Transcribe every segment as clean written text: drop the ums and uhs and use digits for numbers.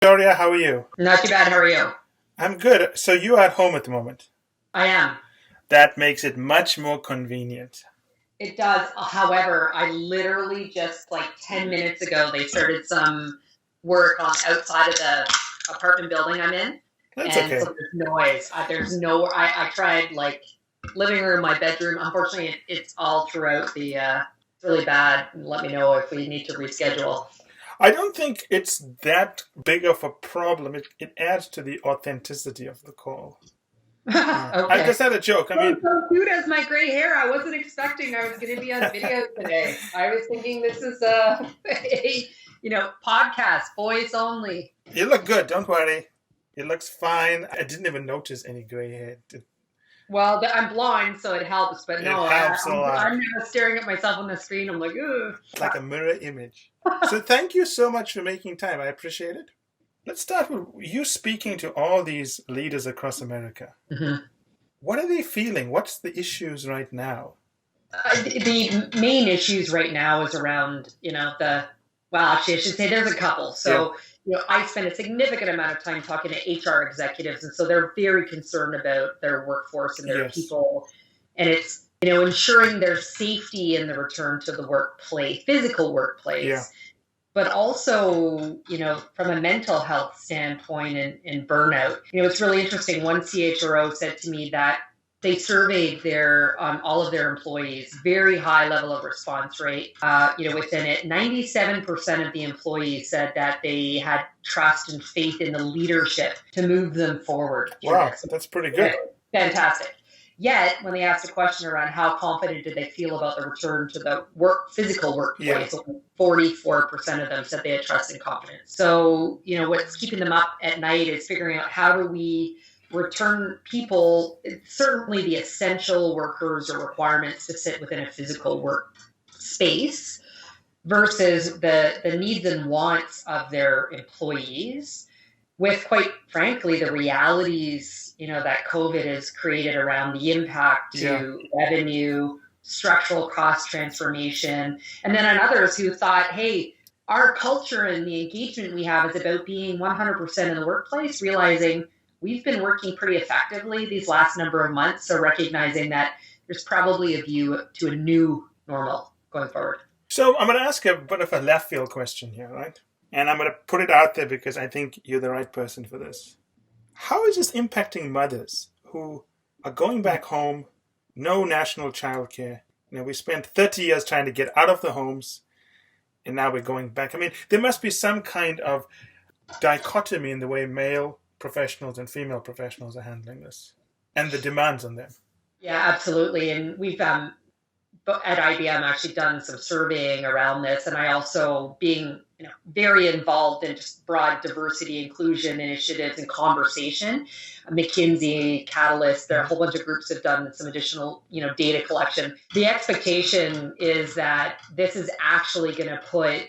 Victoria, how are you? Not too bad. How are you? I'm good. So you are at home at the moment. I am. That makes it much more convenient. It does. However, I literally just like 10 minutes ago, they started some work on outside of the apartment building I'm in. That's And so okay. there's noise. There's no, I tried like living room, my bedroom. Unfortunately, it's all throughout it's really bad. Let me know if we need to reschedule. I don't think it's that big of a problem. It adds to the authenticity of the call. I Okay. just had a joke. I Oh, mean, so cute as my gray hair. I wasn't expecting I was going to be on video today. I was thinking this is a podcast, voice only. you look good. Don't worry. It looks fine. I didn't even notice any gray hair. Well, I'm blind, so it helps. But It no, helps a lot. I'm now staring at myself on the screen. I'm like, ugh. It's like a mirror image. So thank you so much for making time. I appreciate it. Let's start with you speaking to all these leaders across America. Mhm. What are they feeling? What's the issues right now? The main issues right now is around, well, actually, I should say there's a couple. Yeah. So, I spend a significant amount of time talking to HR executives, and so they're very concerned about their workforce and their Yes. people. And it's, ensuring their safety in the return to the workplace, physical Yeah. workplace, but also, from a mental health standpoint and burnout. It's really interesting. One CHRO said to me that they surveyed their all of their employees, very high level of response rate. Within it, 97% of the employees said that they had trust and faith in the leadership to move them forward. Wow, that's pretty good. Fantastic. Yet, when they asked a question around how confident did they feel about the return to the physical workplace, 44% of them said they had trust and confidence. So, what's keeping them up at night is figuring out how do we return people, certainly the essential workers or requirements to sit within a physical work space versus the needs and wants of their employees, with, quite frankly, the realities, that COVID has created around the impact to revenue, structural cost transformation, and then on others who thought, hey, our culture and the engagement we have is about being 100% in the workplace, realizing we've been working pretty effectively these last number of months, so recognizing that there's probably a view to a new normal going forward. So I'm going to ask a bit of a left field question here, right? And I'm going to put it out there because I think you're the right person for this. How is this impacting mothers who are going back home, no national childcare? We spent 30 years trying to get out of the homes, and now we're going back. I mean, there must be some kind of dichotomy in the way male professionals and female professionals are handling this and the demands on them. Yeah, absolutely. And we've at IBM actually done some surveying around this, and I also being very involved in just broad diversity inclusion initiatives and conversation. McKinsey, Catalyst, there are a whole bunch of groups have done some additional data collection. The expectation is that this is actually going to put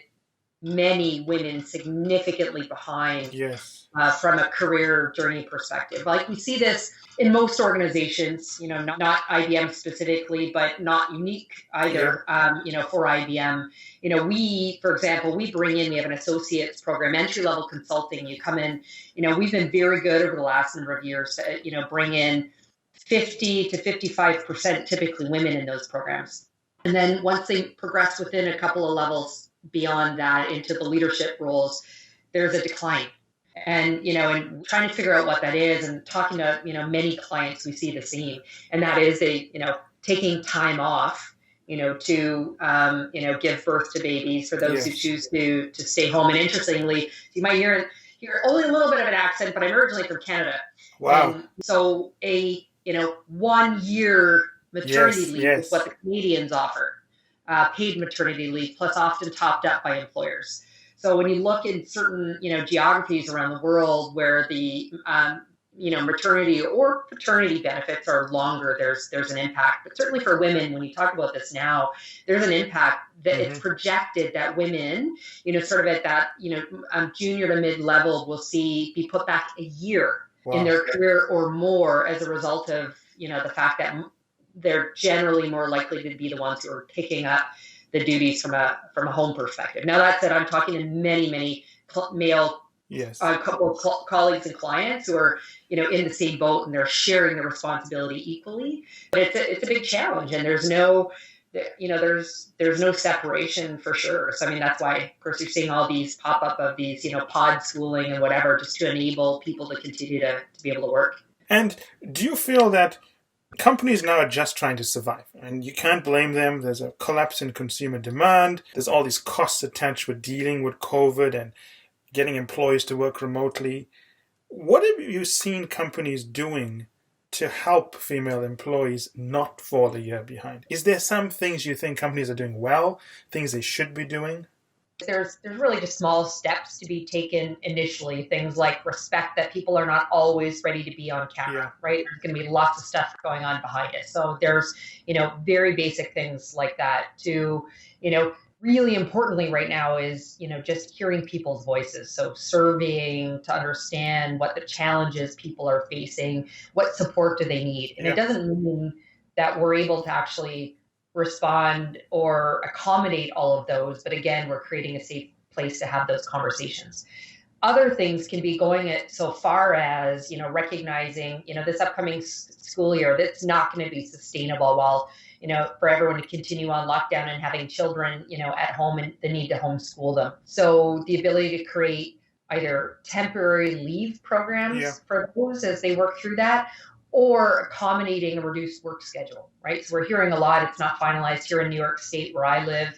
many women significantly behind. Yes. From a career journey perspective. Like we see this in most organizations, not IBM specifically, but not unique either, for IBM. For example, we have an associates program, entry-level consulting. You come in, we've been very good over the last number of years to, bring in 50 to 55% typically women in those programs. And then once they progress within a couple of levels beyond that into the leadership roles, there's a decline. And, and trying to figure out what that is and talking to, many clients, we see the same. And that is taking time off, to, give birth to babies for those who choose to stay home. And interestingly, you might hear only a little bit of an accent, but I'm originally from Canada. Wow. And so 1 year maternity leave is what the Canadians offer, paid maternity leave, plus often topped up by employers. So when you look in certain, geographies around the world where the, maternity or paternity benefits are longer, there's an impact. But certainly for women, when you talk about this now, there's an impact that it's projected that women, sort of at that, junior to mid-level will be put back a year in their career or more as a result of, the fact that they're generally more likely to be the ones who are picking up the duties from a home perspective. Now that said, I'm talking to many male Yes. A couple of colleagues and clients who are, in the same boat, and they're sharing the responsibility equally. But it's a big challenge, and there's no separation for sure. So I mean, that's why, of course, you're seeing all these pop up of these, pod schooling and whatever, just to enable people to continue to be able to work. And do you feel that companies now are just trying to survive, and you can't blame them? There's a collapse in consumer demand. There's all these costs attached with dealing with COVID and getting employees to work remotely. What have you seen companies doing to help female employees not fall a year behind? Is there some things you think companies are doing well, things they should be doing? There's really just small steps to be taken initially. Things like respect that people are not always ready to be on camera, right? There's going to be lots of stuff going on behind it. So there's, very basic things like that. To, really importantly right now is, just hearing people's voices. So surveying to understand what the challenges people are facing, what support do they need. And it doesn't mean that we're able to actually respond or accommodate all of those. But again, we're creating a safe place to have those conversations. Other things can be going it so far as, recognizing, this upcoming school year, that's not going to be sustainable while, for everyone to continue on lockdown and having children, at home and the need to homeschool them. So the ability to create either temporary leave programs for those as they work through that, or accommodating a reduced work schedule, right? So we're hearing a lot, it's not finalized here in New York State where I live,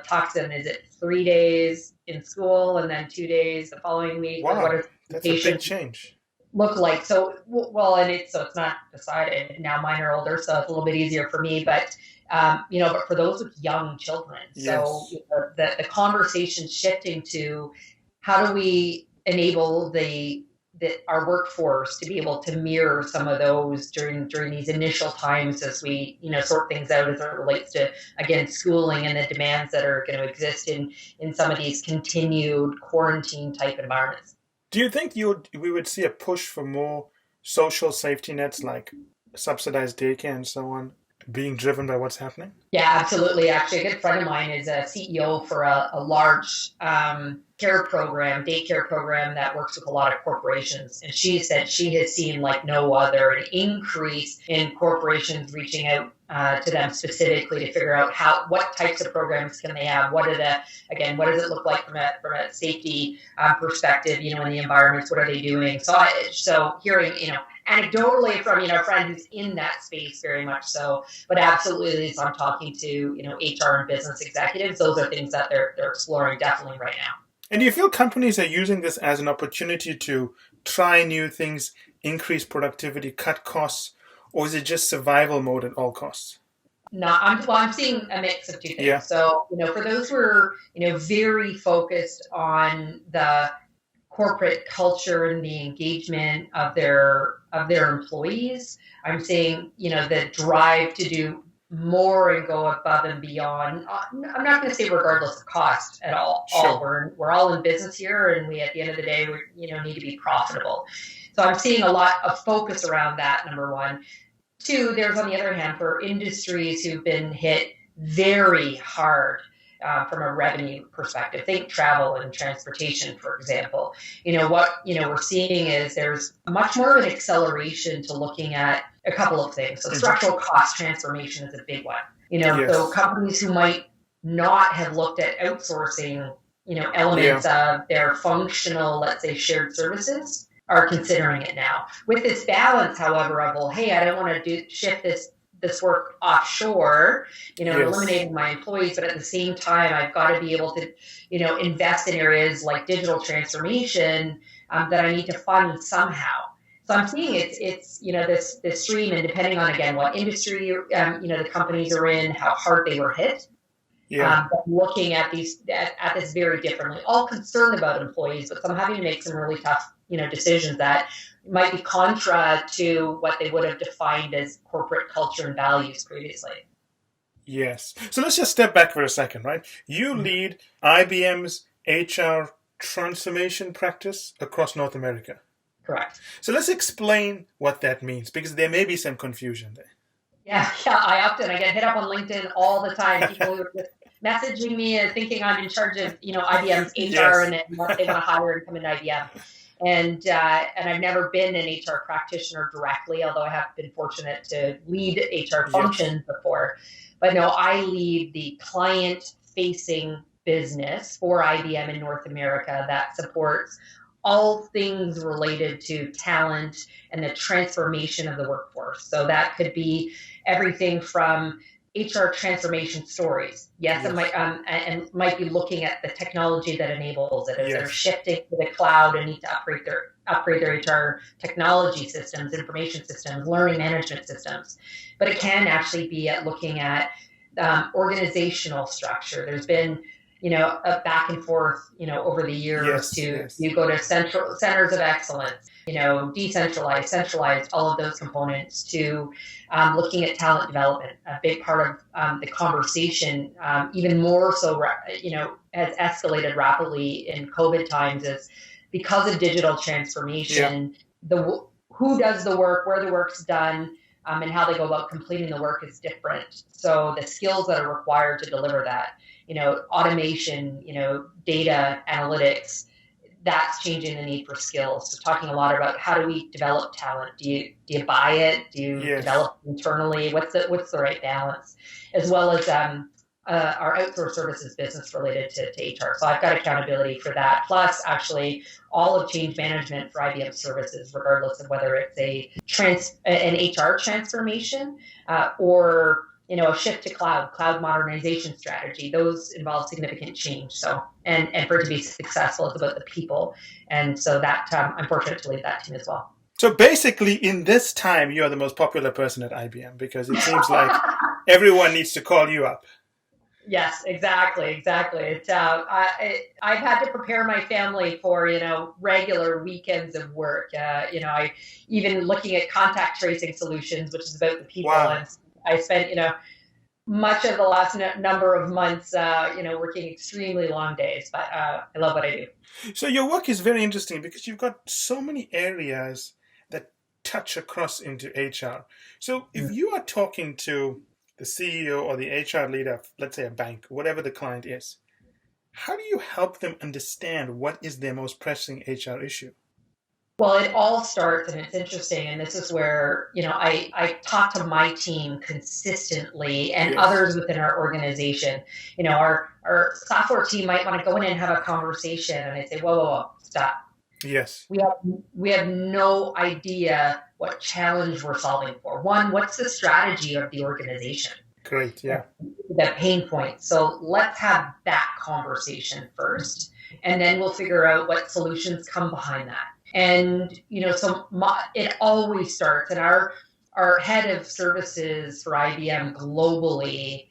talks to them, is it 3 days in school and then 2 days the following week? Wow, what that's a big change. Look like? So, well, and it's not decided. Now mine are older, so it's a little bit easier for me, but but for those with young children, so the conversation shifting to how do we enable our workforce to be able to mirror some of those during these initial times as we sort things out as it relates to, again, schooling and the demands that are going to exist in some of these continued quarantine type environments. Do you think we would see a push for more social safety nets like subsidized daycare and so on being driven by what's happening? Yeah, absolutely. Actually, a good friend of mine is a CEO for a large daycare program that works with a lot of corporations. And she said she has seen like no other an increase in corporations reaching out to them specifically to figure out what types of programs can they have, what does it look like from a safety perspective, in the environments, what are they doing? So hearing, anecdotally from, a friend who's in that space very much so, but absolutely as I'm talking to, HR and business executives, those are things that they're exploring definitely right now. And do you feel companies are using this as an opportunity to try new things, increase productivity, cut costs, or is it just survival mode at all costs? No, I'm seeing a mix of two things. Yeah. So, for those who are, very focused on the corporate culture and the engagement of their employees, I'm seeing, the drive to do more and go above and beyond. I'm not going to say regardless of cost at all. Sure. We're all in business here, and we, at the end of the day, we need to be profitable. So I'm seeing a lot of focus around that, number one. Two, there's, on the other hand, for industries who've been hit very hard from a revenue perspective. Think travel and transportation, for example. What we're seeing is there's much more of an acceleration to looking at a couple of things. So structural cost transformation is a big one. So companies who might not have looked at outsourcing, elements of their functional, let's say, shared services, are considering it now. With this balance, however, of, well, hey, I don't want to shift this work offshore, eliminating my employees, but at the same time, I've got to be able to, invest in areas like digital transformation that I need to fund somehow. So I'm seeing it's this stream, and depending on, again, what industry the companies are in, how hard they were hit. Looking at this very differently, all concerned about employees, but some having to make some really tough decisions that might be contra to what they would have defined as corporate culture and values previously. Yes. So let's just step back for a second, right? You lead IBM's HR transformation practice across North America. Correct. So let's explain what that means, because there may be some confusion there. Yeah. I get hit up on LinkedIn all the time. People who are just messaging me and thinking I'm in charge of, IBM's HR Yes. and they want to hire and come into IBM. And I've never been an HR practitioner directly, although I have been fortunate to lead HR functions before. But no, I lead the client-facing business for IBM in North America that supports all things related to talent and the transformation of the workforce. So that could be everything from HR transformation stories. Yes, it might and might be looking at the technology that enables it as they're shifting to the cloud and need to upgrade their HR technology systems, information systems, learning management systems. But it can actually be at looking at organizational structure. There's been a back and forth, over the years you go to centers of excellence, decentralized, centralized, all of those components to looking at talent development. A big part of the conversation, even more so, has escalated rapidly in COVID times is because of digital transformation, who does the work, where the work's done, and how they go about completing the work is different. So the skills that are required to deliver that, automation, data analytics, that's changing the need for skills. So talking a lot about how do we develop talent? Do you buy it? Do you develop internally? What's the right balance? As well as our outsourced services business related to HR. So I've got accountability for that. Plus, actually, all of change management for IBM services, regardless of whether it's an HR transformation or a shift to cloud modernization strategy. Those involve significant change. So, and for it to be successful, it's about the people. And so that I'm fortunate to lead that team as well. So basically, in this time, you are the most popular person at IBM because it seems like everyone needs to call you up. Yes, exactly. It's, I've had to prepare my family for, regular weekends of work. I even looking at contact tracing solutions, which is about the people. Wow. And I spent, much of the last number of months, working extremely long days, but I love what I do. So your work is very interesting because you've got so many areas that touch across into HR. So if you are talking to the CEO or the HR leader of, let's say, a bank, whatever the client is, how do you help them understand what is their most pressing HR issue? Well, it all starts, and it's interesting, and this is where, I talk to my team consistently and others within our organization. Our software team might want to go in and have a conversation, and I say, whoa, stop. Yes. We have no idea what challenge we're solving for. One, what's the strategy of the organization? Great, yeah. The pain point. So let's have that conversation first, and then we'll figure out what solutions come behind that. And, it always starts, and our head of services for IBM globally,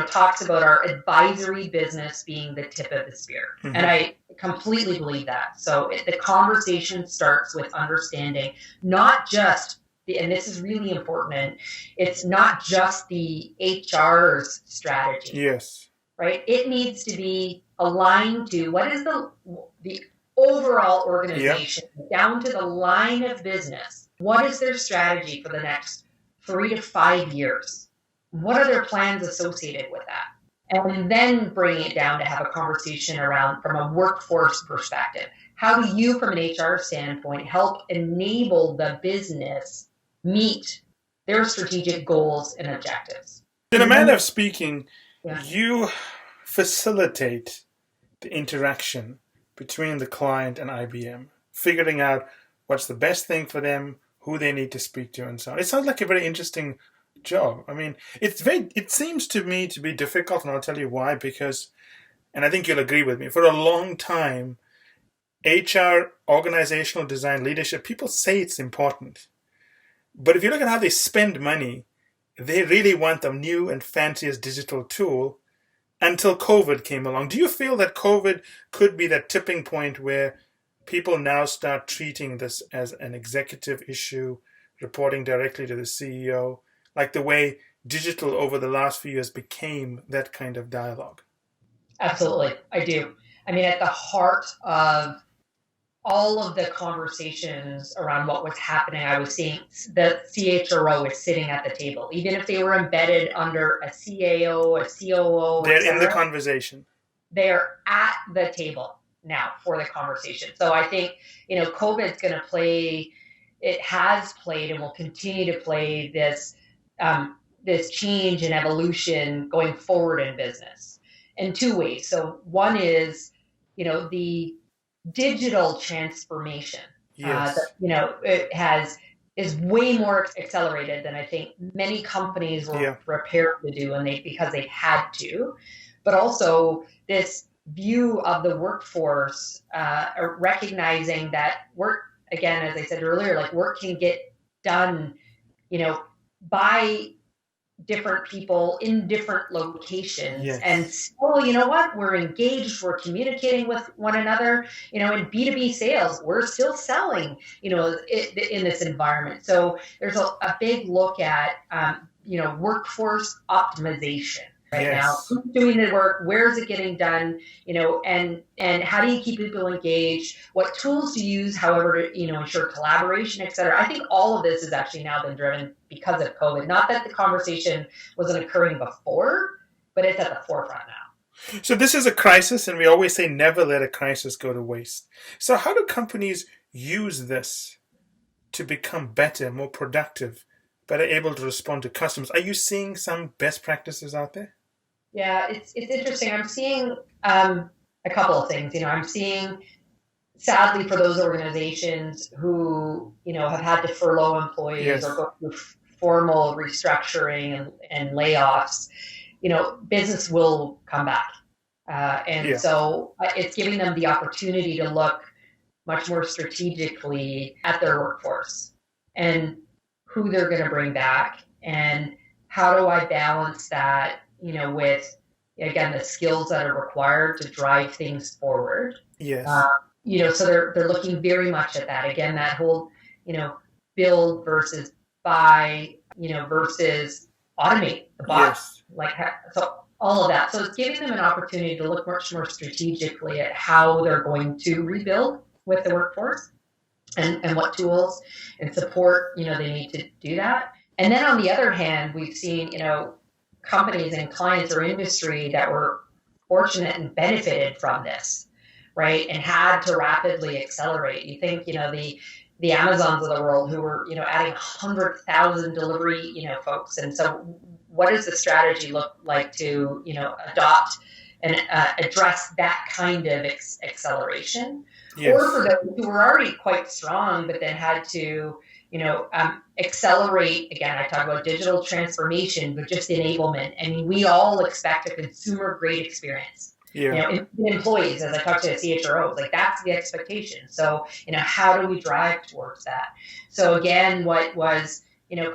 talks about our advisory business being the tip of the spear. Mm-hmm. And I completely believe that. So the conversation starts with understanding not just and this is really important, it's not just the HR's strategy. Yes. Right? It needs to be aligned to what is the overall organization, down to the line of business. What is their strategy for the next 3 to 5 years? What are their plans associated with that? And then bring it down to have a conversation around from a workforce perspective. How do you, from an HR standpoint, help enable the business meet their strategic goals and objectives? In a manner of speaking, you facilitate the interaction between the client and IBM, figuring out what's the best thing for them, who they need to speak to, and so on. It sounds like a very interesting job. I mean, it seems to me to be difficult, and I'll tell you why, because, and I think you'll agree with me, for a long time, HR, organizational design, leadership, people say it's important. But if you look at how they spend money, they really want the new and fanciest digital tool until COVID came along. Do you feel that COVID could be that tipping point where people now start treating this as an executive issue, reporting directly to the CEO, like the way digital over the last few years became that kind of dialogue? Absolutely, I do. I mean, at the heart of all of the conversations around what was happening, I was seeing the CHRO is sitting at the table, even if they were embedded under a CAO, a COO, They're in the etc. conversation. They're at the table now for the conversation. So I think, COVID's going to play, it has played and will continue to play this change and evolution going forward in business in two ways. So one is, the digital transformation Yes. it is way more accelerated than I think many companies were Yeah. prepared to do, and because they had to. But also this view of the workforce, recognizing that work, again, as I said earlier, like work can get done, by different people in different locations. And Yes. still, you know what? We're engaged, we're communicating with one another, in B2B sales, we're still selling, in this environment. So there's a big look at, workforce optimization right now. Yes. Who's doing the work? Where is it getting done? And how do you keep people engaged? What tools to use, however, to ensure collaboration, et cetera. I think all of this has actually now been driven because of COVID. Not that the conversation wasn't occurring before, but it's at the forefront now. So this is a crisis, and we always say never let a crisis go to waste. So how do companies use this to become better, more productive, better able to respond to customers? Are you seeing some best practices out there? Yeah, it's interesting. I'm seeing a couple of things. I'm seeing, sadly, for those organizations who have had to furlough employees, Yes. or go through formal restructuring and layoffs, business will come back, and Yeah. so it's giving them the opportunity to look much more strategically at their workforce and who they're going to bring back, and how do I balance that, with, again, the skills that are required to drive things forward. Yes. So they're looking very much at that. Again, that whole, build versus buy, versus automate the bot. Yes. So all of that. So it's giving them an opportunity to look much more strategically at how they're going to rebuild with the workforce, and what tools and support, they need to do that. And then on the other hand, we've seen, companies and clients or industry that were fortunate and benefited from this, right? And had to rapidly accelerate. You think, the Amazons of the world who were, adding 100,000 delivery, folks. And so what does the strategy look like to, adopt and address that kind of acceleration? Yes. Or for those who were already quite strong, but then had to, accelerate. Again, I talk about digital transformation, but just enablement. I mean, we all expect a consumer grade experience. Yeah. Employees, as I talk to CHROs, like that's the expectation. So, how do we drive towards that? So again, what was,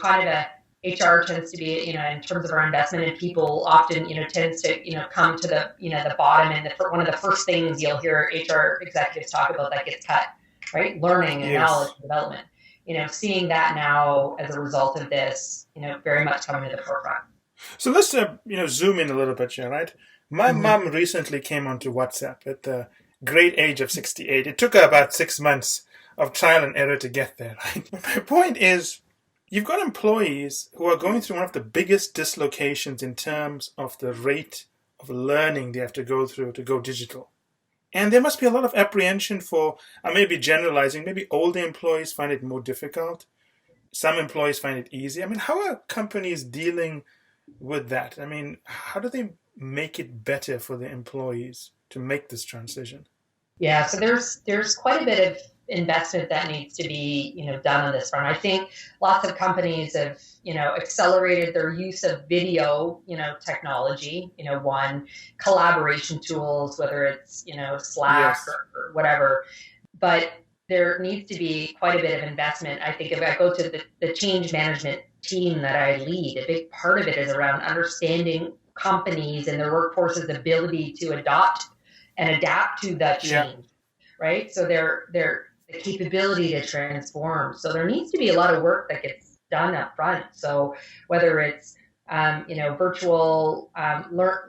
kind of a HR tends to be, in terms of our investment in people, often, tends to, come to the, the bottom, and one of the first things you'll hear HR executives talk about that gets cut, right? Learning and knowledge development. Seeing that now as a result of this, very much coming to the forefront. So let's, zoom in a little bit here, right? My mom recently came onto WhatsApp at the great age of 68. It took her about 6 months of trial and error to get there, right? My point is, you've got employees who are going through one of the biggest dislocations in terms of the rate of learning they have to go through to go digital. And there must be a lot of apprehension for, I may be generalizing, maybe older employees find it more difficult. Some employees find it easy. I mean, how are companies dealing with that? I mean, how do they make it better for the employees to make this transition? Yeah, so there's quite a bit of investment that needs to be, done on this front. I think lots of companies have, accelerated their use of video, technology, one, collaboration tools, whether it's, Slack or whatever. But there needs to be quite a bit of investment. I think if I go to the change management team that I lead, a big part of it is around understanding companies and their workforce's ability to adopt and adapt to that change, right? So their capability to transform. So there needs to be a lot of work that gets done up front. So whether it's virtual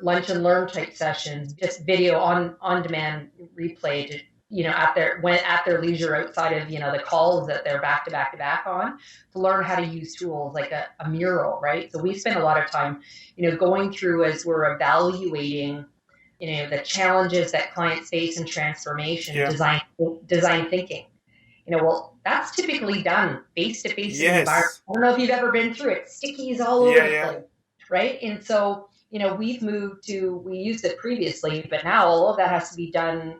lunch and learn type sessions, just video on demand replay at their leisure outside of, the calls that they're back to back to back on, to learn how to use tools like a mural, right? So we spend a lot of time, going through as we're evaluating, the challenges that clients face in transformation, design thinking. Well, that's typically done face-to-face in the environment. I don't know if you've ever been through it. Stickies all over the place, right? And so, we've moved to, we used it previously, but now all of that has to be done,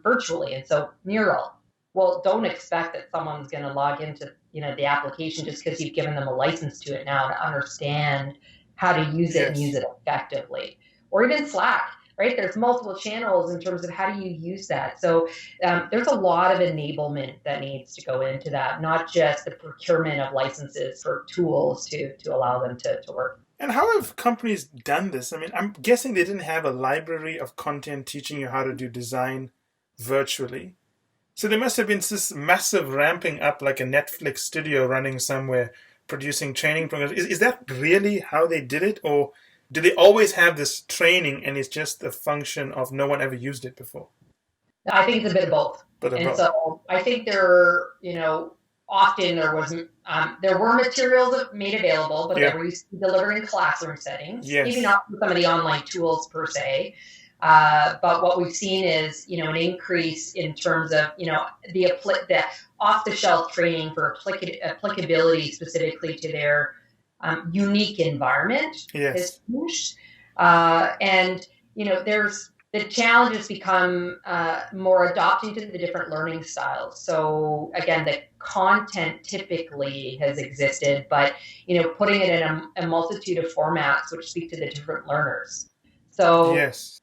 virtually. And so Mural, well, don't expect that someone's going to log into, the application just because you've given them a license to it now to understand how to use it and use it effectively. Or even Slack, right? There's multiple channels in terms of how do you use that. So there's a lot of enablement that needs to go into that, not just the procurement of licenses for tools to allow them to work. And how have companies done this? I mean, I'm guessing they didn't have a library of content teaching you how to do design virtually. So there must have been this massive ramping up, like a Netflix studio running somewhere, producing training programs. Is that really how they did it? Or do they always have this training and it's just a function of no one ever used it before? I think it's a bit of both. So I think often there were materials made available, but they were used to be delivered in classroom settings. Maybe not some of the online tools per se. But what we've seen is, an increase in terms of, the off-the-shelf training for applicability specifically to their unique environment has changed. And, there's the challenges become more adopting to the different learning styles. So again, the content typically has existed, but, putting it in a multitude of formats which speak to the different learners. So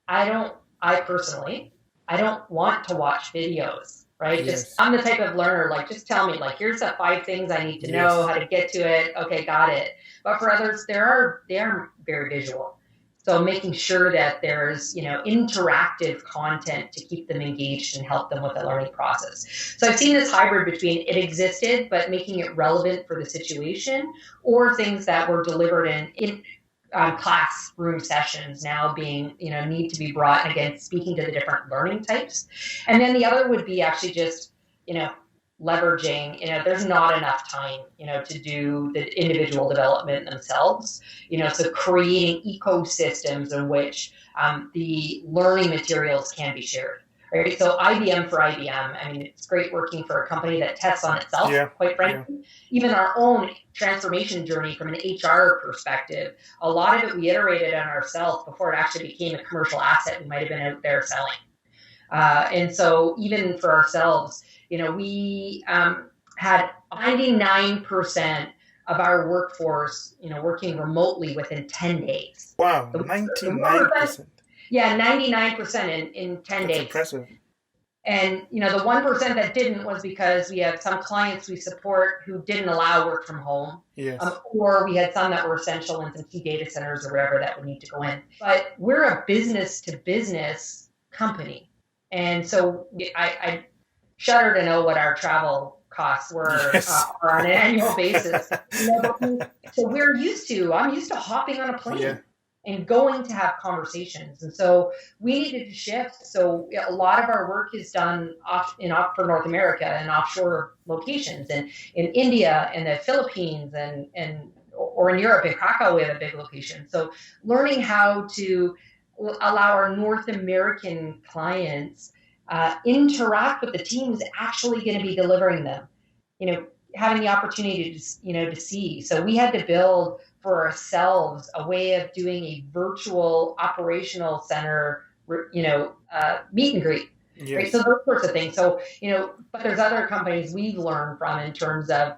I personally don't want to watch videos, right? I'm the type of learner, just tell me, here's the 5 things I need to know, how to get to it. Okay, got it. But for others, they are very visual. So making sure that there's, interactive content to keep them engaged and help them with the learning process. So I've seen this hybrid between it existed, but making it relevant for the situation, or things that were delivered in classroom sessions now being, need to be brought, and again, speaking to the different learning types. And then the other would be actually just, leveraging, there's not enough time, to do the individual development themselves, so creating ecosystems in which the learning materials can be shared. Right? So IBM for IBM, I mean, it's great working for a company that tests on itself, quite frankly. Even our own transformation journey from an HR perspective, a lot of it we iterated on ourselves before it actually became a commercial asset we might have been out there selling. And so even for ourselves, we had 99% of our workforce, working remotely within 10 days. Wow, 99%. Yeah, 99% in 10 days. That's impressive. And, the 1% that didn't was because we have some clients we support who didn't allow work from home. Or we had some that were essential in some key data centers or wherever that would need to go in. But we're a business-to-business company. And so I shudder to know what our travel costs were on an annual basis. So I'm used to hopping on a plane and going to have conversations. And so we needed to shift. So a lot of our work is done for North America and offshore locations, and in India and the Philippines or in Europe. In Krakow, we have a big location. So learning how to allow our North American clients interact with the team who's actually going to be delivering them, having the opportunity to see. So we had to build for ourselves a way of doing a virtual operational center, meet and greet. Right? So those sorts of things. So, but there's other companies we've learned from in terms of,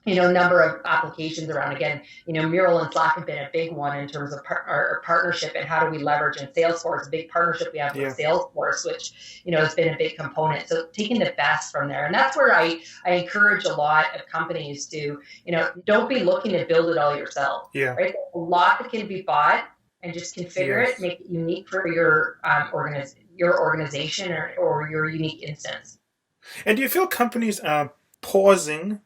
number of applications around. Again, Mural and Slack have been a big one in terms of our partnership and how do we leverage. And Salesforce, a big partnership we have with Salesforce, which, has been a big component. So taking the best from there. And that's where I encourage a lot of companies to, don't be looking to build it all yourself. Right? There's a lot that can be bought, and just configure it, make it unique for your organization or your unique instance. And do you feel companies are pausing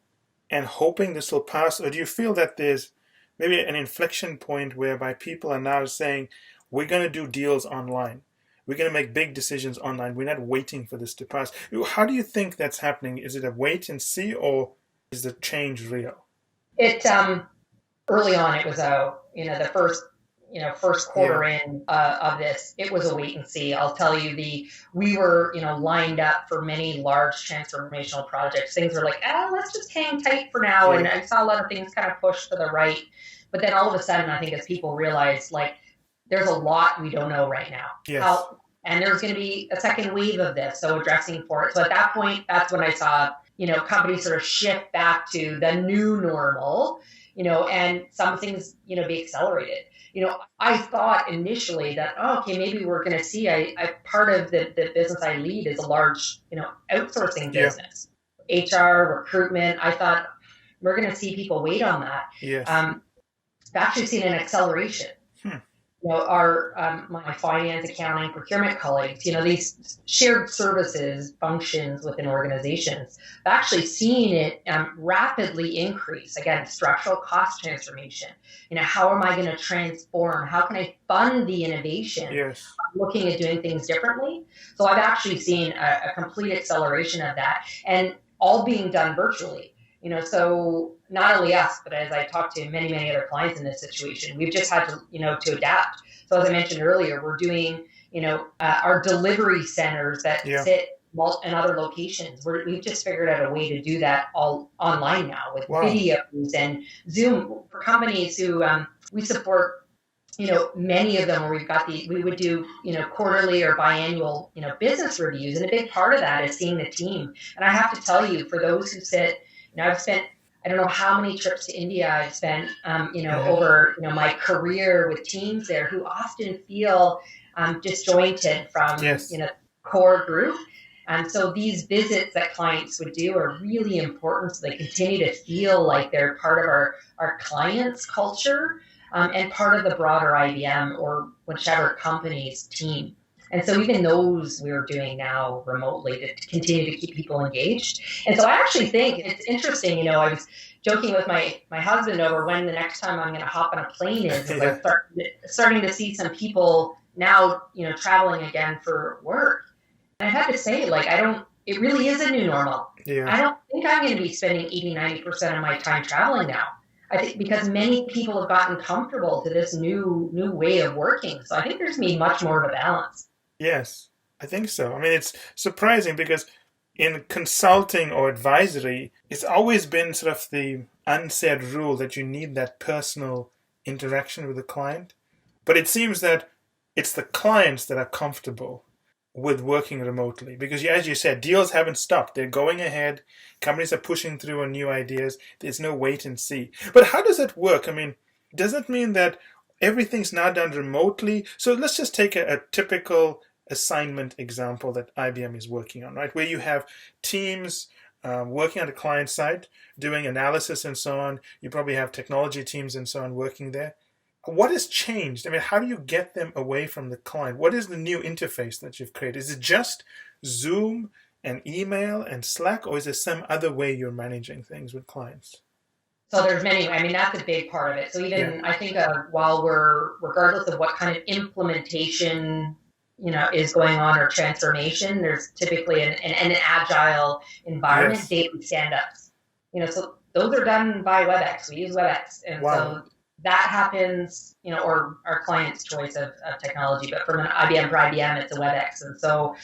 and hoping this will pass, or do you feel that there's maybe an inflection point whereby people are now saying, we're going to do deals online? we're going to make big decisions online. We're not waiting for this to pass. How do you think that's happening? Is it a wait and see, or is the change real? It early on, it was first quarter in of this, it was a wait and see. I'll tell you, we were lined up for many large transformational projects. Things were like, let's just hang tight for now. And I saw a lot of things kind of push to the right, but then all of a sudden, I think as people realized, like, there's a lot we don't know right now. Yes. And there's going to be a second wave of this, so addressing for it. So at that point, that's when I saw companies sort of shift back to the new normal, and some things be accelerated. I thought initially that, okay, maybe we're going to see, I part of the business I lead is a large, outsourcing business, HR, recruitment. I thought we're going to see people wait on that. Yes. I've actually seen an acceleration. My finance, accounting, procurement colleagues, these shared services functions within organizations, I've actually seen it rapidly increase. Again, structural cost transformation. How am I going to transform? How can I fund the innovation? Yes. Looking at doing things differently. So I've actually seen a complete acceleration of that, and all being done virtually. So not only us, but as I talked to many, many other clients in this situation, we've just had to, to adapt. So as I mentioned earlier, we're doing, our delivery centers that sit in other locations. We've just figured out a way to do that all online now with videos and Zoom for companies who we support. Many of them where we would do, quarterly or biannual, business reviews. And a big part of that is seeing the team. And I have to tell you, for those who sit, I've spent, I don't know how many trips to India I've spent, over, my career with teams there who often feel disjointed from, core group. And so these visits that clients would do are really important so they continue to feel like they're part of our clients' culture and part of the broader IBM or whichever company's team. And so even those we're doing now remotely to continue to keep people engaged. And so I actually think it's interesting, I was joking with my husband over when the next time I'm going to hop on a plane is. I'm starting to see some people now, traveling again for work. And I have to say, it really is a new normal. Yeah. I don't think I'm going to be spending 80-90% of my time traveling now. I think because many people have gotten comfortable to this new way of working. So I think there's going to be much more of a balance. Yes, I think so. I mean, it's surprising because in consulting or advisory, it's always been sort of the unsaid rule that you need that personal interaction with the client. But it seems that it's the clients that are comfortable with working remotely because, as you said, deals haven't stopped. They're going ahead. Companies are pushing through on new ideas. There's no wait and see. But how does that work? I mean, does it mean that everything's now done remotely? So let's just take a typical assignment example that IBM is working on, right? Where you have teams working on the client side, doing analysis and so on. You probably have technology teams and so on working there. What has changed? I mean, how do you get them away from the client? What is the new interface that you've created? Is it just Zoom and email and Slack, or is there some other way you're managing things with clients? So there's many, I mean, that's a big part of it. So even I think while regardless of what kind of implementation is going on or transformation, there's typically an agile environment, daily stand-ups. So those are done by WebEx. We use WebEx. And so that happens, or our client's choice of technology, but from an IBM for IBM, it's a WebEx. And so,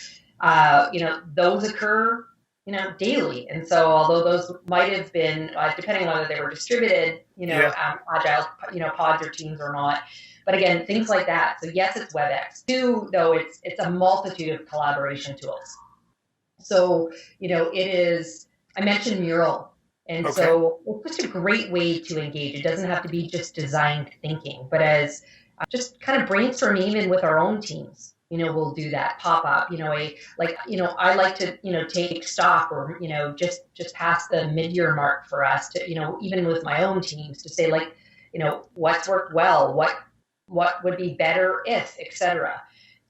those occur, daily. And so although those might have been, depending on whether they were distributed, agile, pods or teams or not, but again, things like that. So yes, it's WebEx. Two, though, it's a multitude of collaboration tools. So, it is, I mentioned Mural. And so it's just a great way to engage. It doesn't have to be just designed thinking, but as just kind of brainstorm even with our own teams. We'll do that pop up, I like to, take stock or, just past the mid-year mark for us to, even with my own teams to say what's worked well, what would be better if, etc.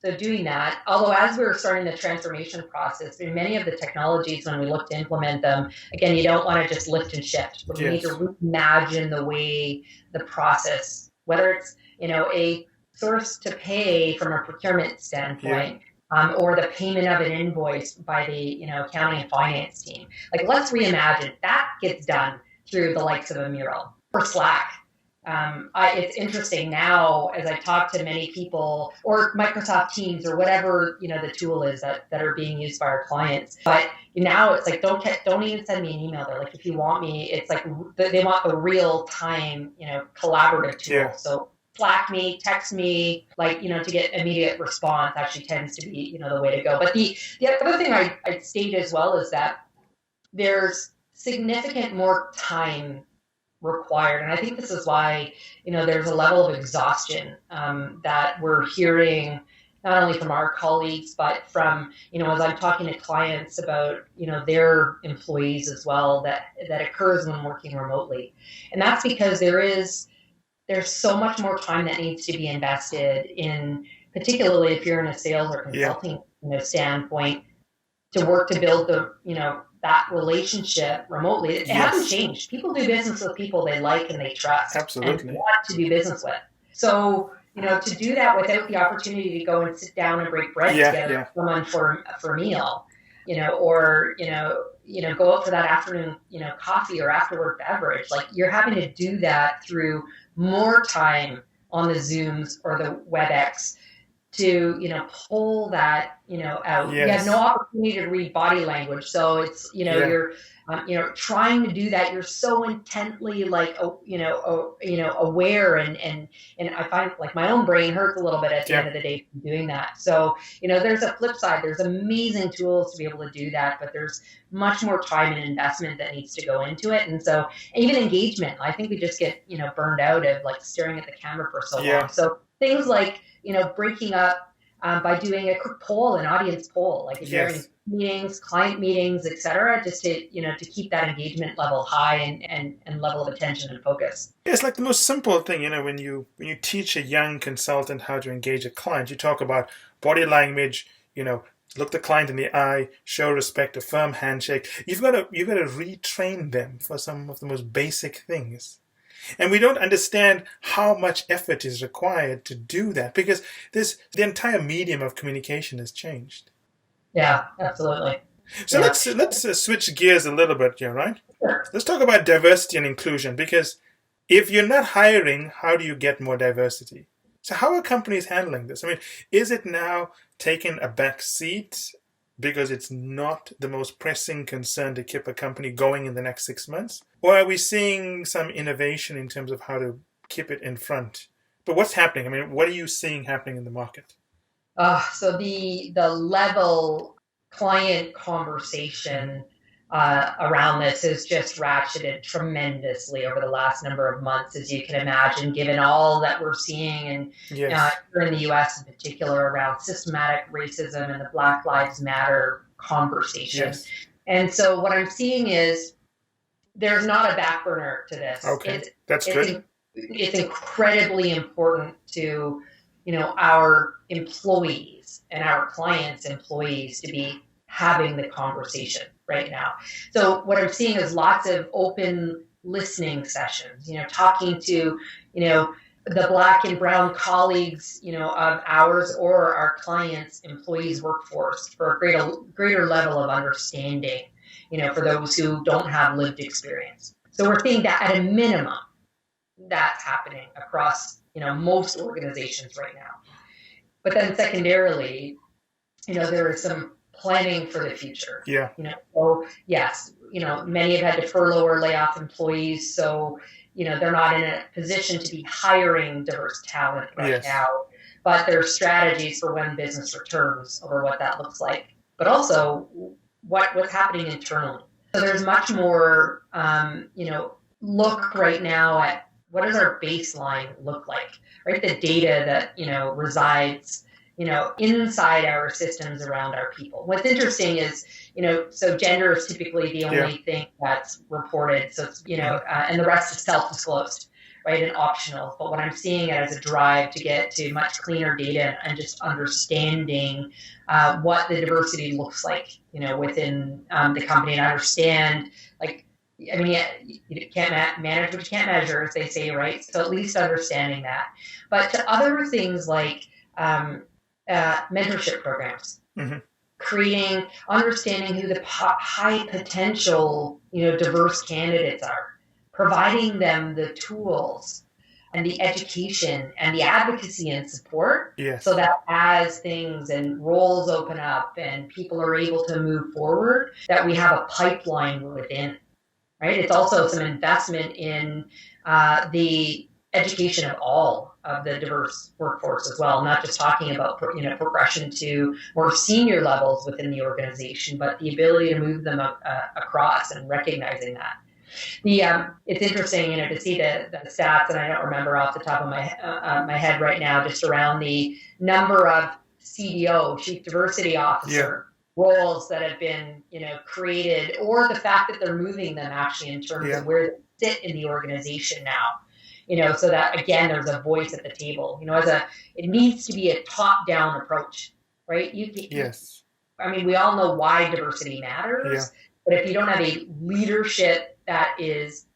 So doing that, although as we were starting the transformation process, in many of the technologies, when we look to implement them, again, you don't want to just lift and shift, but we need to reimagine the way the process, whether it's, a source to pay from a procurement standpoint, or the payment of an invoice by the accounting and finance team. Like, let's reimagine that gets done through the likes of a Mural or Slack. It's interesting now as I talk to many people, or Microsoft Teams, or whatever the tool is that are being used by our clients. But now it's like, don't even send me an email. They're like, if you want me, it's like they want the real time collaborative tool. Yeah. So Slack me, text me, to get immediate response actually tends to be the way to go. But the other thing I'd state as well is that there's significant more time required. And I think this is why, there's a level of exhaustion that we're hearing not only from our colleagues, but from, as I'm talking to clients about, their employees as well, that occurs when working remotely. And that's because there's so much more time that needs to be invested in, particularly if you're in a sales or consulting standpoint, to work to build the, that relationship remotely. It hasn't changed. People do business with people they like and they trust. Absolutely. And want to do business with. So, to do that without the opportunity to go and sit down and break bread together with someone for a meal, or, go out for that afternoon, coffee or after work beverage, like you're having to do that through more time on the Zooms or the WebEx to, pull that, out. Yes. You have no opportunity to read body language. So it's, you're, trying to do that. You're so intently aware and I find like my own brain hurts a little bit at the end of the day from doing that. So, there's a flip side. There's amazing tools to be able to do that, but there's much more time and investment that needs to go into it. And so even engagement, I think we just get, burned out of like staring at the camera for so long. So things like, breaking up by doing a quick poll, an audience poll, like if you're in meetings, client meetings, et cetera, just to, to keep that engagement level high and level of attention and focus. It's like the most simple thing, when you teach a young consultant how to engage a client, you talk about body language, look the client in the eye, show respect, a firm handshake. You've got to retrain them for some of the most basic things. And we don't understand how much effort is required to do that because the entire medium of communication has changed. Yeah, absolutely. So let's switch gears a little bit here, right? Sure. Let's talk about diversity and inclusion, because if you're not hiring, how do you get more diversity? So how are companies handling this? I mean, is it now taking a back seat because it's not the most pressing concern to keep a company going in the next 6 months? Or are we seeing some innovation in terms of how to keep it in front? But what's happening? I mean, what are you seeing happening in the market? So the level client conversation around this has just ratcheted tremendously over the last number of months, as you can imagine, given all that we're seeing and here in the U.S. in particular around systematic racism and the Black Lives Matter conversation. Yes. And so what I'm seeing is there's not a back burner to this. Okay, that's good. It's incredibly important to our employees and our clients' employees to be having the conversation right now. So what I'm seeing is lots of open listening sessions, talking to, the Black and brown colleagues, of ours or our clients' employees' workforce for a greater level of understanding, for those who don't have lived experience. So we're seeing that at a minimum, that's happening across, most organizations right now. But then secondarily, there is some planning for the future. Yeah. So yes, many have had to furlough or lay off employees. So, they're not in a position to be hiring diverse talent right now, but there are strategies for when business returns over what that looks like, but also what's happening internally. So there's much more, look right now at what does our baseline look like, right? The data that, resides, inside our systems around our people. What's interesting is, so gender is typically the only thing that's reported. So, it's, and the rest is self-disclosed, right, and optional. But what I'm seeing as a drive to get to much cleaner data and just understanding what the diversity looks like, within the company, and understand, like, I mean, yeah, you can't manage what you can't measure, as they say, right? So at least understanding that. But to other things like mentorship programs, Mm-hmm. creating, understanding who the high potential, diverse candidates are, providing them the tools and the education and the advocacy and support, Yes. so that as things and roles open up and people are able to move forward, that we have a pipeline within, right? It's also some investment in the education of all of the diverse workforce as well, not just talking about progression to more senior levels within the organization, but the ability to move them across and recognizing that. It's interesting, to see the stats, and I don't remember off the top of my head right now, just around the number of CDO, Chief Diversity Officer, roles that have been, created, or the fact that they're moving them actually in terms of where they sit in the organization now. So that, again, there's a voice at the table. It needs to be a top-down approach, right? Yes. I mean, we all know why diversity matters, but if you don't have a leadership that is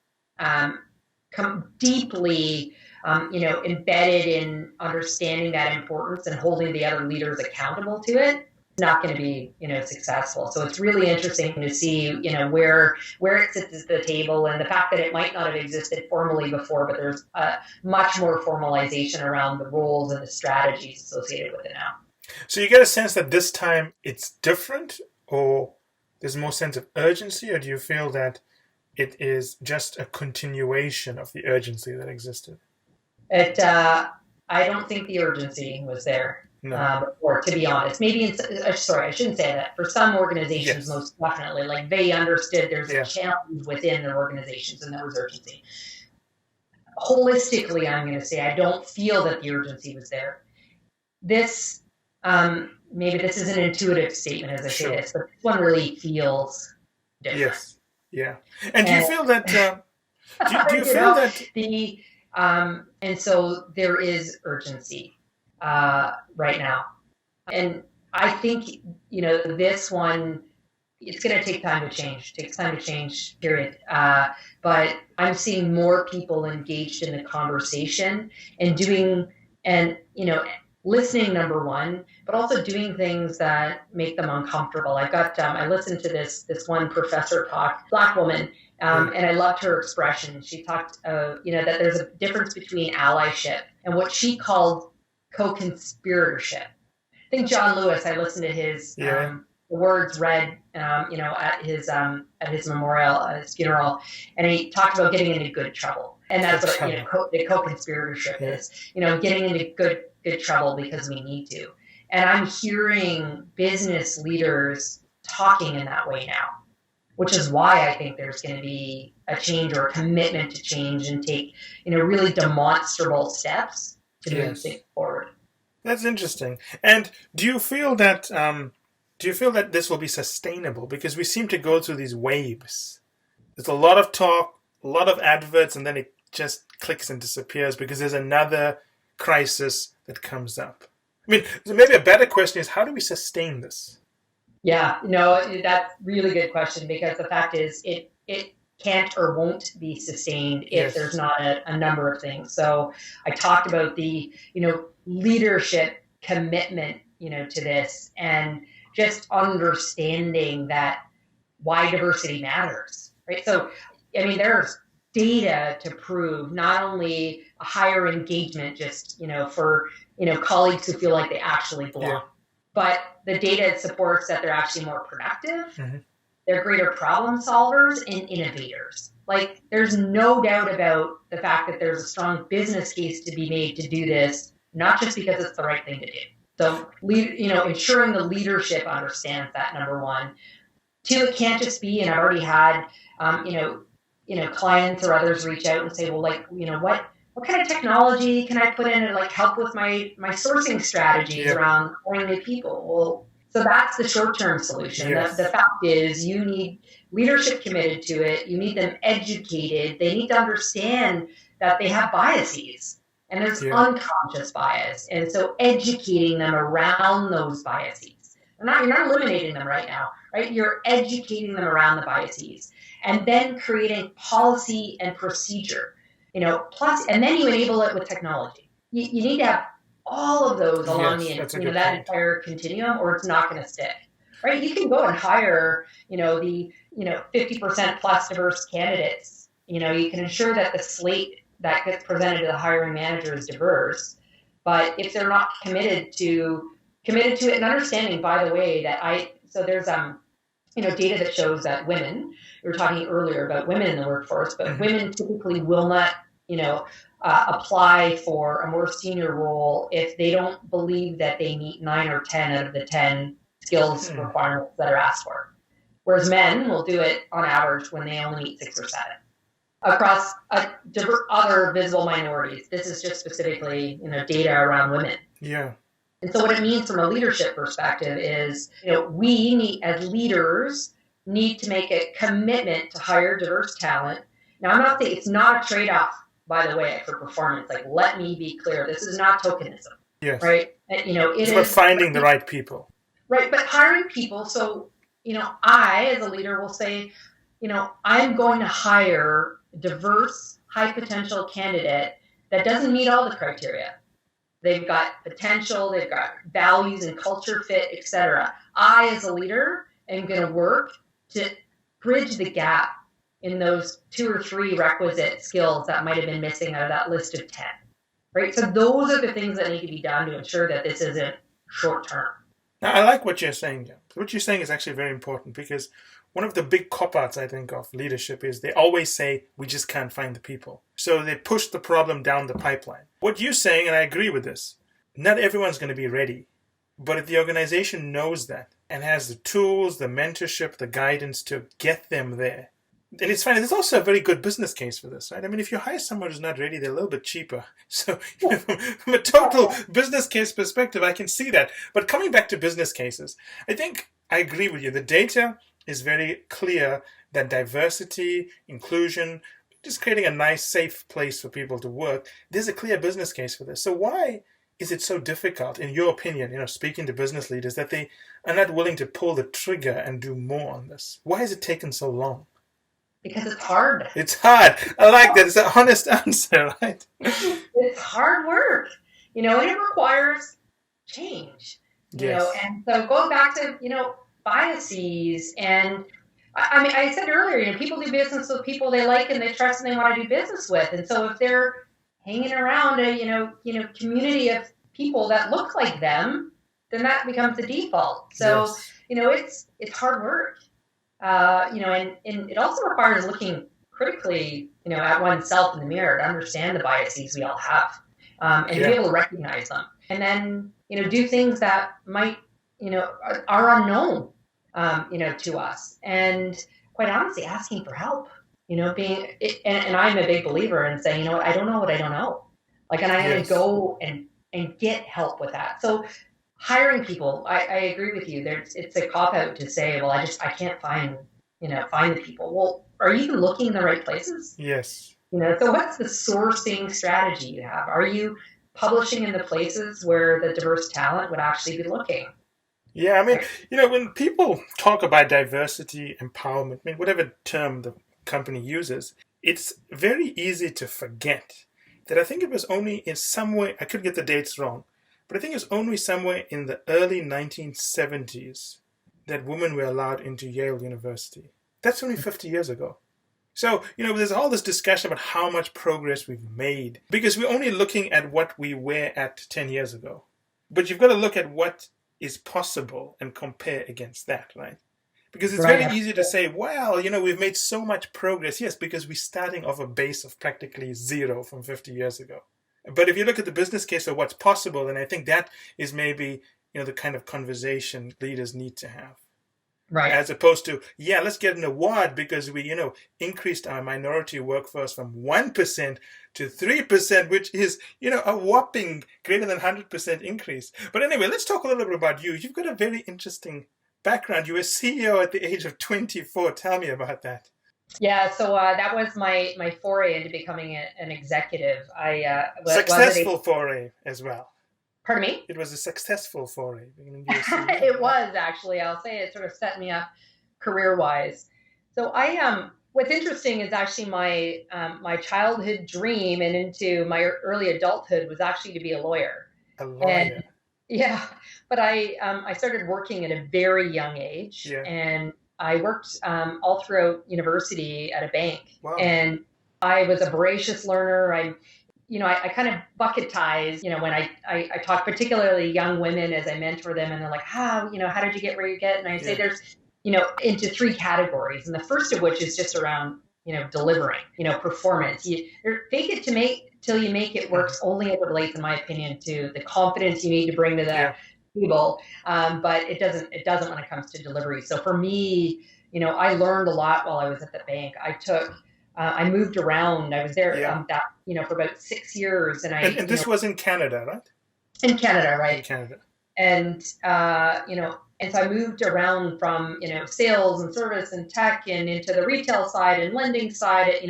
deeply, embedded in understanding that importance and holding the other leaders accountable to it, it's not going to be, successful. So it's really interesting to see, where it sits at the table, and the fact that it might not have existed formally before, but there's much more formalization around the roles and the strategies associated with it now. So you get a sense that this time it's different, or there's more sense of urgency, or do you feel that it is just a continuation of the urgency that existed? I don't think the urgency was there before, to be honest. Maybe, sorry, I shouldn't say that. For some organizations, most definitely, like they understood there's a challenge within their organizations and there was urgency. Holistically, I'm going to say I don't feel that the urgency was there. This, maybe this is an intuitive statement as I say this, but this one really feels different. Yes. Yeah. And do you feel that, do you feel that and so there is urgency right now. And I think, this one, it's going to take time to change. It takes time to change, period. But I'm seeing more people engaged in the conversation and doing, and, listening, number one, but also doing things that make them uncomfortable. I listened to this one professor talk, Black woman, and I loved her expression. She talked, that there's a difference between allyship and what she called co-conspiratorship. I think John Lewis, I listened to his words read, at his memorial, his funeral, and he talked about getting into good trouble. And that's what, the co-conspiratorship is, getting into good trouble because we need to. And I'm hearing business leaders talking in that way now, which is why I think there's going to be a change or a commitment to change and take, really demonstrable steps to move things forward. That's interesting. And do you feel that this will be sustainable? Because we seem to go through these waves. There's a lot of talk, a lot of adverts, and then it just clicks and disappears because there's another crisis that comes up. I mean, maybe a better question is, how do we sustain this? Yeah, that's a really good question, because the fact is it can't or won't be sustained if there's not a number of things. So I talked about the, leadership commitment, to this, and just understanding that why diversity matters, right? So, I mean, there's data to prove not only a higher engagement, just, for, colleagues who feel like they actually belong, but the data supports that they're actually more productive, they're greater problem solvers and innovators. Like, there's no doubt about the fact that there's a strong business case to be made to do this, not just because it's the right thing to do. So, ensuring the leadership understands that, number one. Two, it can't just be, and I've already had, clients or others reach out and say, well, what kind of technology can I put in to help with my sourcing strategies around hiring new people? Well, so that's the short-term solution. The fact is, you need leadership committed to it. You need them educated. They need to understand that they have biases. And there's unconscious bias. And so educating them around those biases. You're not eliminating them right now, right? You're educating them around the biases. and then creating policy and procedure, plus, and then you enable it with technology. You need to have all of those along that entire continuum, or it's not going to stick. Right? You can go and hire, the 50% plus diverse candidates. You can ensure that the slate that gets presented to the hiring manager is diverse. But if they're not committed to it, and understanding, by the way, so there's data that shows that women, we were talking earlier about women in the workforce, but women typically will not, apply for a more senior role if they don't believe that they meet 9 or 10 out of the 10 skills requirements that are asked for. Whereas men will do it on average when they only meet 6 or 7. Across other visible minorities, this is just specifically, data around women. Yeah. And so what it means from a leadership perspective is, we need, as leaders, need to make a commitment to hire diverse talent. Now, I'm not saying it's not a trade-off, by the way, for performance. Like, let me be clear, this is not tokenism. Yes. Right? It's about finding the right people. Right, but hiring people. So, I, as a leader, will say, I'm going to hire a diverse, high-potential candidate that doesn't meet all the criteria. They've got potential, they've got values and culture fit, etc. I, as a leader, am going to work to bridge the gap in those 2 or 3 requisite skills that might have been missing out of that list of 10. Right? So those are the things that need to be done to ensure that this isn't short-term. Now, I like what you're saying here. What you're saying is actually very important, because one of the big cop-outs, I think, of leadership is they always say, we just can't find the people. So they push the problem down the pipeline. What you're saying, and I agree with this, not everyone's going to be ready. But if the organization knows that and has the tools, the mentorship, the guidance to get them there, and it's funny, there's also a very good business case for this, right? I mean, if you hire someone who's not ready, they're a little bit cheaper. So from a total business case perspective, I can see that. But coming back to business cases, I think I agree with you. The data is very clear that diversity, inclusion, just creating a nice, safe place for people to work, there's a clear business case for this. So why is it so difficult, in your opinion, speaking to business leaders, that they are not willing to pull the trigger and do more on this? Why has it taken so long? Because it's hard. It's hard. I like that. It's an honest answer, right? It's hard work, and it requires change, and so going back to, biases, and I mean, I said earlier, people do business with people they like and they trust and they want to do business with. And so if they're hanging around a, community of people that look like them, then that becomes the default. So, yes. It's hard work. And it also requires looking critically, at oneself in the mirror to understand the biases we all have, and to be able to recognize them. And then, do things that might, are unknown, to us. And quite honestly, asking for help, and I'm a big believer in saying, I don't know what I don't know. Like, and I'm going to go and get help with that. So hiring people, I agree with you. It's a cop-out to say, well, I can't find the people. Well, are you even looking in the right places? Yes. So what's the sourcing strategy you have? Are you publishing in the places where the diverse talent would actually be looking? Yeah, I mean, when people talk about diversity, empowerment, I mean, whatever term the company uses, it's very easy to forget that I think it was only in some way, I could get the dates wrong, but I think it's only somewhere in the early 1970s that women were allowed into Yale University. That's only 50 years ago. So, there's all this discussion about how much progress we've made, because we're only looking at what we were at 10 years ago. But you've got to look at what is possible and compare against that, right? Because it's very easy to say, well, we've made so much progress. Yes, because we're starting off a base of practically zero from 50 years ago. But if you look at the business case of what's possible, then I think that is maybe, the kind of conversation leaders need to have. Right. As opposed to, let's get an award because we, increased our minority workforce from 1% to 3%, which is, a whopping greater than 100% increase. But anyway, let's talk a little bit about you. You've got a very interesting background. You were CEO at the age of 24. Tell me about that. Yeah, so that was my foray into becoming an executive. Successful foray as well. Pardon me? It was a successful foray. It was, actually. I'll say it sort of set me up career-wise. So I What's interesting is actually my childhood dream and into my early adulthood was actually to be a lawyer. A And lawyer. yeah, but I started working at a very young age, Yeah. and I worked all throughout university at a bank. Wow. And I was a voracious learner. I kind of bucketize, when I talk particularly young women as I mentor them, and they're like, how did you get where you get? And I say Yeah. there's, into three categories. And the first of which is just around, delivering, performance. Fake it to make till you make it works only as it relates, in my opinion, to the confidence you need to bring to the table. But it doesn't when it comes to delivery. So for me, I learned a lot while I was at the bank. I moved around. I was there for about 6 years, and And this was in Canada, right? in Canada, In right? Canada. And and so I moved around from sales and service and tech and into the retail side and lending side at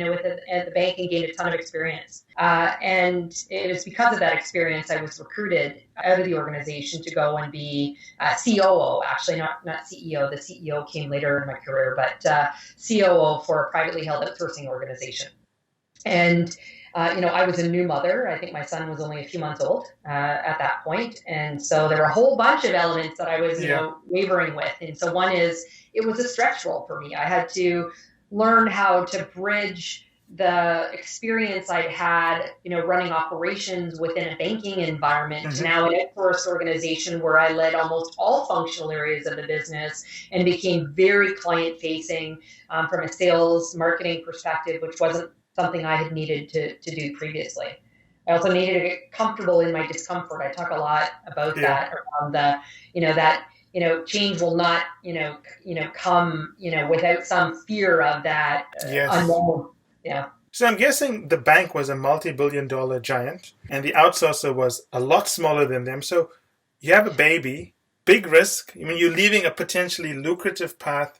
the bank, and gained a ton of experience. And it was because of that experience I was recruited out of the organization to go and be COO. Actually, not CEO. The CEO came later in my career, but COO for a privately held outsourcing organization. And I was a new mother. I think my son was only a few months old at that point. And so there were a whole bunch of elements that I was, wavering with. And so one is, it was a stretch role for me. I had to learn how to bridge the experience I'd had, running operations within a banking environment to now an outsourced organization where I led almost all functional areas of the business and became very client facing from a sales marketing perspective, which wasn't something I had needed to do previously. I also needed to get comfortable in my discomfort. I talk a lot about that around that change will not come without some fear of that unknown. Yeah. So I'm guessing the bank was a multi-billion-dollar giant, and the outsourcer was a lot smaller than them. So you have a baby, big risk. I mean, you're leaving a potentially lucrative path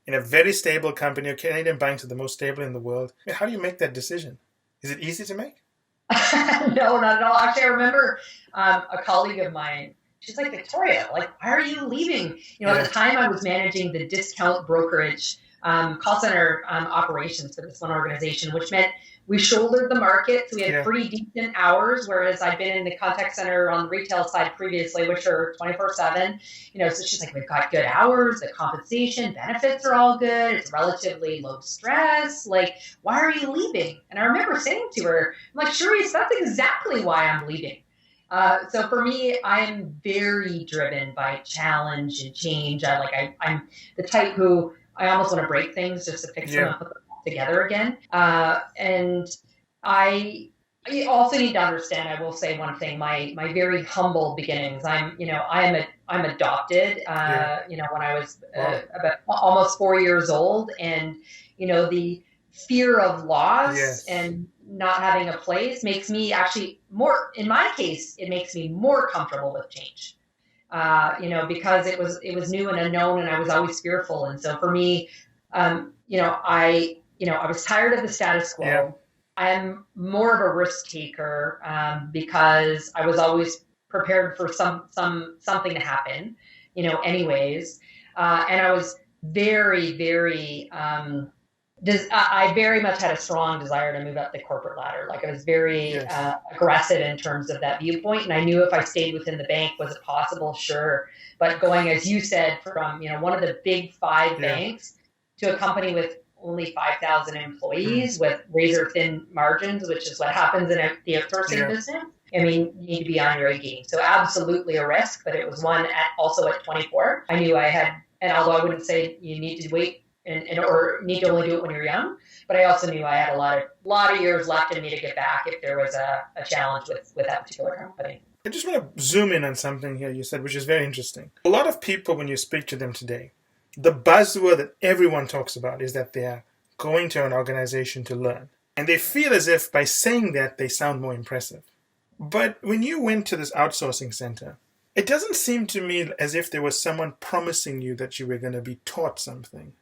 in a very stable company. Canadian banks are the most stable in the world. How do you make that decision? Is it easy to make? No, not at all. Actually, I remember a colleague of mine. She's like, Victoria, why are you leaving? At the time I was managing the discount brokerage call center operations for this one organization, which meant we shouldered the market. So we had pretty decent hours, whereas I'd been in the contact center on the retail side previously, which are 24/7. So she's like, we've got good hours, the compensation, benefits are all good. It's relatively low stress. Why are you leaving? And I remember saying to her, I'm like, Cherise, that's exactly why I'm leaving. So for me, I'm very driven by challenge and change. I'm the type who I almost want to break things just to fix them and put them together again. And I also need to understand, I will say one thing, my very humble beginnings. I'm adopted, when I was about almost 4 years old, and, the fear of loss and not having a place makes me actually more, in my case, it makes me more comfortable with change. Because it was new and unknown, and I was always fearful. And so for me, I was tired of the status quo. Yeah. I'm more of a risk taker because I was always prepared for something to happen, anyways. And I was very, very. I very much had a strong desire to move up the corporate ladder. I was very aggressive in terms of that viewpoint. And I knew if I stayed within the bank, was it possible? Sure. But going, as you said, from one of the big five banks to a company with only 5,000 employees with razor thin margins, which is what happens in the outsourcing business. I mean, you need to be on your A game. So absolutely a risk, but it was one also at 24. I knew I had, and although I wouldn't say you need to wait or need to only do it when you're young, but I also knew I had a lot of years left in me to get back if there was a challenge with that particular company. I just want to zoom in on something here you said, which is very interesting. A lot of people, when you speak to them today, the buzzword that everyone talks about is that they are going to an organization to learn. And they feel as if by saying that, they sound more impressive. But when you went to this outsourcing center, it doesn't seem to me as if there was someone promising you that you were going to be taught something.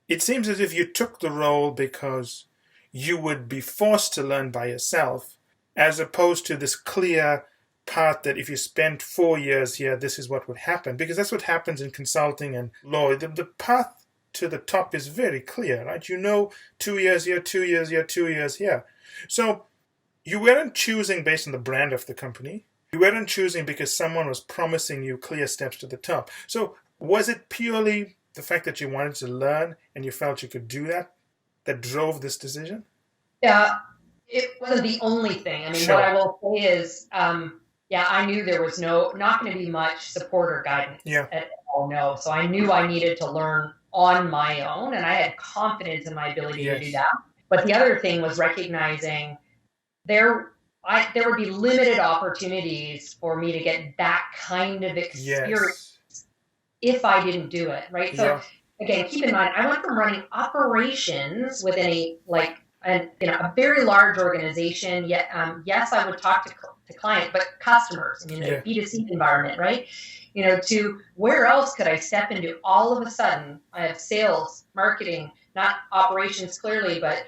It seems as if you took the role because you would be forced to learn by yourself, as opposed to this clear path that if you spent 4 years here, this is what would happen. Because that's what happens in consulting and law. The path to the top is very clear, right? 2 years here, 2 years here, 2 years here. So you weren't choosing based on the brand of the company. You weren't choosing because someone was promising you clear steps to the top. So was it purely the fact that you wanted to learn and you felt you could do that drove this decision? Yeah, it wasn't the only thing. I mean, Sure. what I will say is, I knew there was not going to be much support or guidance at all. No, so I knew I needed to learn on my own, and I had confidence in my ability to do that. But the other thing was recognizing there would be limited opportunities for me to get that kind of experience if I didn't do it, right? So again, keep in mind, I went from running operations within a very large organization. Yet, yes, I would talk to clients, but customers. I mean, a B2C environment, right? To where else could I step into? All of a sudden, I have sales, marketing, not operations clearly, but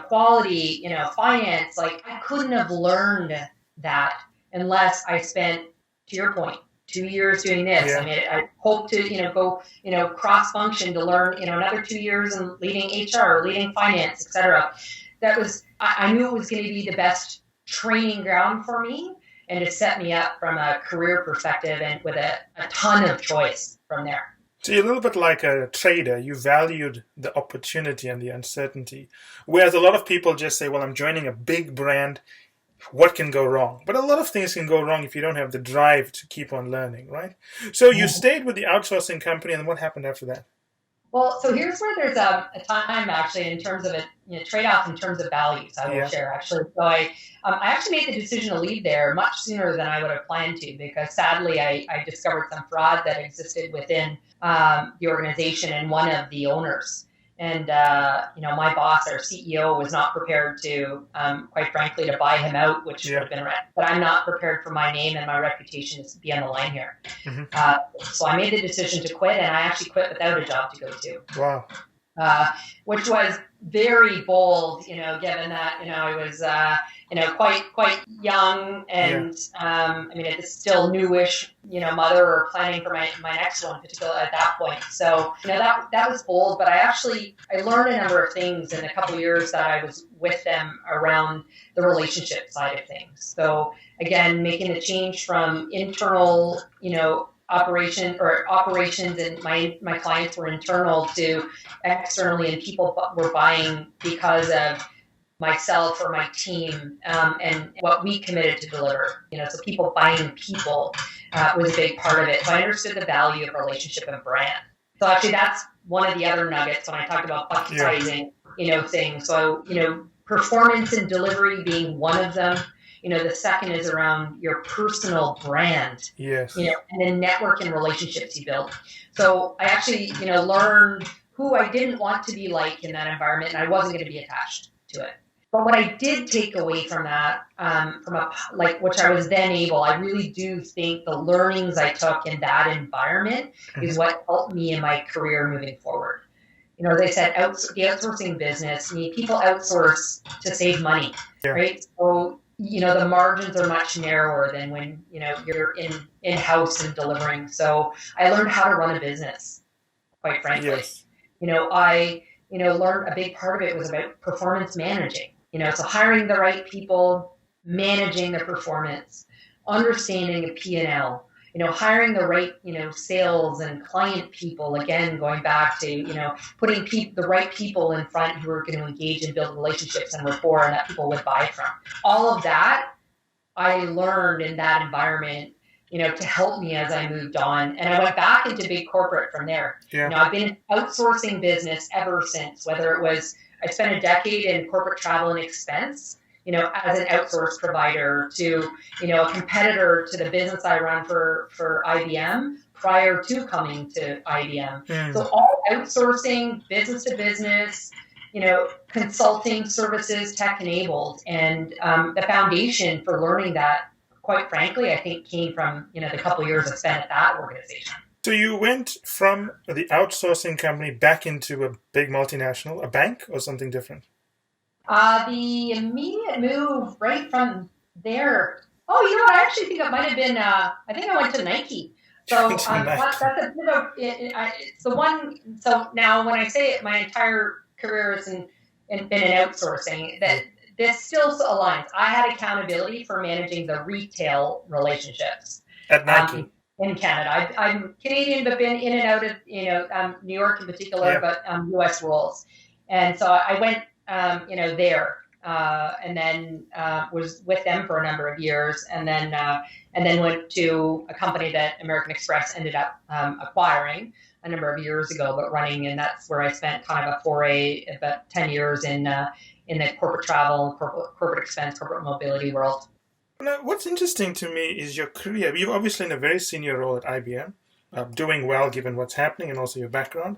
quality, finance. Like, I couldn't have learned that unless I spent, to your point, 2 years doing this. I mean, I hope to, go, cross-function to learn, another 2 years in leading HR, leading finance, etc. That was, I knew it was going to be the best training ground for me and to set me up from a career perspective and with a ton of choice from there. So you're a little bit like a trader. You valued the opportunity and the uncertainty. Whereas a lot of people just say, well, I'm joining a big brand. What can go wrong? But a lot of things can go wrong if you don't have the drive to keep on learning, right? So you stayed with the outsourcing company, and what happened after that? Well, so here's where there's a time actually in terms of a trade-off in terms of values I will share actually. So I actually made the decision to leave there much sooner than I would have planned to, because sadly I discovered some fraud that existed within the organization and one of the owners. And, my boss, our CEO, was not prepared to, quite frankly, to buy him out, which would have been right. But I'm not prepared for my name and my reputation to be on the line here. Mm-hmm. So I made the decision to quit, and I actually quit without a job to go to. Wow. Which was very bold, given that, I was, quite young and, it's still newish, mother or planning for my next one, particularly at that point. So, that was bold, but I learned a number of things in a couple of years that I was with them around the relationship side of things. So again, making the change from internal, operations, and my clients were internal to externally, and people were buying because of myself or my team and what we committed to deliver. So people buying people was a big part of it. So I understood the value of relationship and brand. So actually that's one of the other nuggets when I talked about bucketizing, things. So, performance and delivery being one of them. The second is around your personal brand, and then network and relationships you build. So I actually, learned who I didn't want to be like in that environment, and I wasn't going to be attached to it. But what I did take away from that, which I was then able, I really do think the learnings I took in that environment is what helped me in my career moving forward. As I said, the outsourcing business, people outsource to save money, right? So, the margins are much narrower than when, you're in-house and delivering. So I learned how to run a business, quite frankly. I, learned a big part of it was about performance managing, so hiring the right people, managing the performance, understanding the P&L, hiring the right, sales and client people, again, going back to, putting the right people in front who are going to engage and build relationships and rapport and that people would buy from. All of that I learned in that environment, to help me as I moved on. And I went back into big corporate from there. I've been in outsourcing business ever since, whether it was, I spent a decade in corporate travel and expense, as an outsource provider to, a competitor to the business I run for IBM prior to coming to IBM. So all outsourcing, business to business, consulting services, tech enabled. And the foundation for learning that, quite frankly, I think came from, the couple of years I spent at that organization. So you went from the outsourcing company back into a big multinational, a bank, or something different? The immediate move right from there. Oh, I actually think it might have been, I think I went to Nike. So 2019. that's a bit of it's the one. So now, when I say it, my entire career has been in outsourcing. That this still aligns. I had accountability for managing the retail relationships At Nike. in Canada. I'm Canadian, but been in and out of New York in particular, but U.S. roles. And so I went there. And then was with them for a number of years, and then went to a company that American Express ended up acquiring a number of years ago, but running, and that's where I spent kind of a foray, about 10 years in the corporate travel, corporate expense, corporate mobility world. Now, what's interesting to me is your career. You're obviously in a very senior role at IBM, doing well given what's happening and also your background.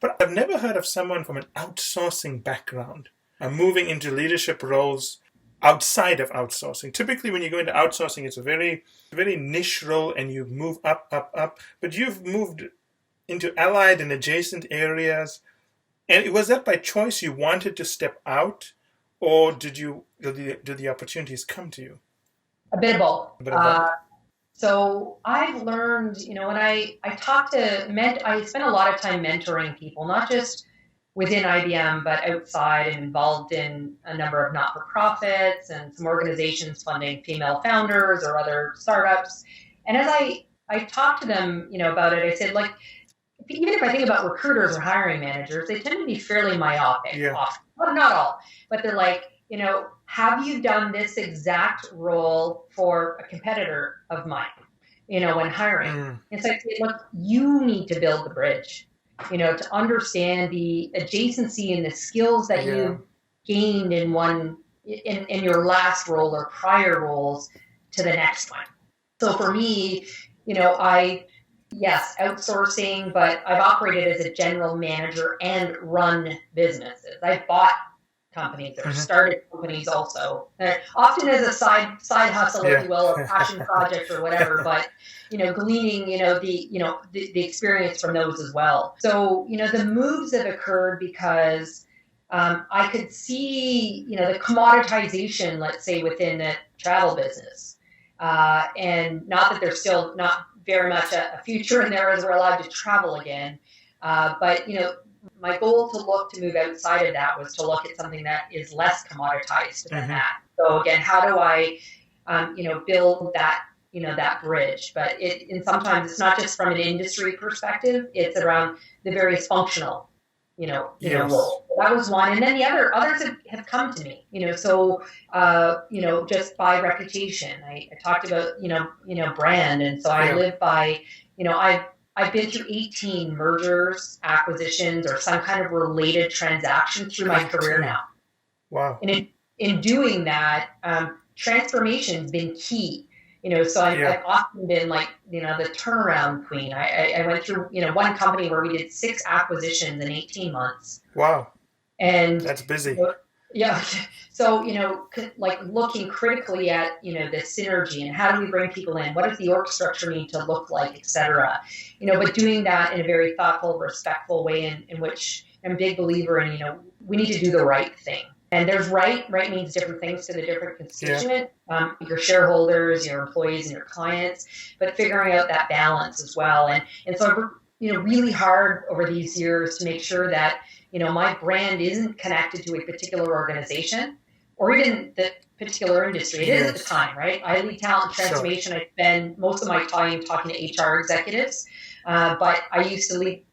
But I've never heard of someone from an outsourcing background moving into leadership roles outside of outsourcing. Typically, when you go into outsourcing, it's a very, very niche role and you move up, up, up. But you've moved into allied and adjacent areas. And was that by choice? You wanted to step out, or did the opportunities come to you? A bit of both. So I've learned, when I talk to I spend a lot of time mentoring people, not just within IBM, but outside, and involved in a number of not-for-profits and some organizations funding female founders or other startups. And as I talk to them, about it, I said, like, even if I think about recruiters or hiring managers, they tend to be fairly myopic. Often. Well, not all, but they're like, have you done this exact role for a competitor of mine, when hiring? And so I say, look, you need to build the bridge. To understand the adjacency and the skills that you gained in your last role or prior roles to the next one. So for me, outsourcing, but I've operated as a general manager and run businesses. I've bought companies or started companies also, often as a side hustle, if you will, or passion project or whatever, but gleaning the experience from those as well. So the moves have occurred because I could see the commoditization, let's say, within the travel business, and not that there's still not very much a future in there as we're allowed to travel again, but my goal to move outside of that was to look at something that is less commoditized than that. So again, how do I, build that, that bridge? But and sometimes it's not just from an industry perspective; it's around the various functional, role. That was one, and then the others have come to me, So, just by reputation, I talked about, brand, and so I live by, I've been through 18 mergers, acquisitions, or some kind of related transaction through my career now. Wow. And in doing that, transformation's been key. So I've often been like, the turnaround queen. I went through, one company where we did 6 acquisitions in 18 months. Wow. And that's busy. So, like looking critically at, the synergy and how do we bring people in? What does the org structure need to look like, et cetera? But doing that in a very thoughtful, respectful way in which I'm a big believer in, we need to do the right thing. And there's right means different things to the different constituent, your shareholders, your employees, and your clients, but figuring out that balance as well. And so I've worked, really hard over these years to make sure that, my brand isn't connected to a particular organization or even the particular industry. It is at the time, right? I lead talent and transformation. I spend most of my time talking to HR executives, but I used to lead,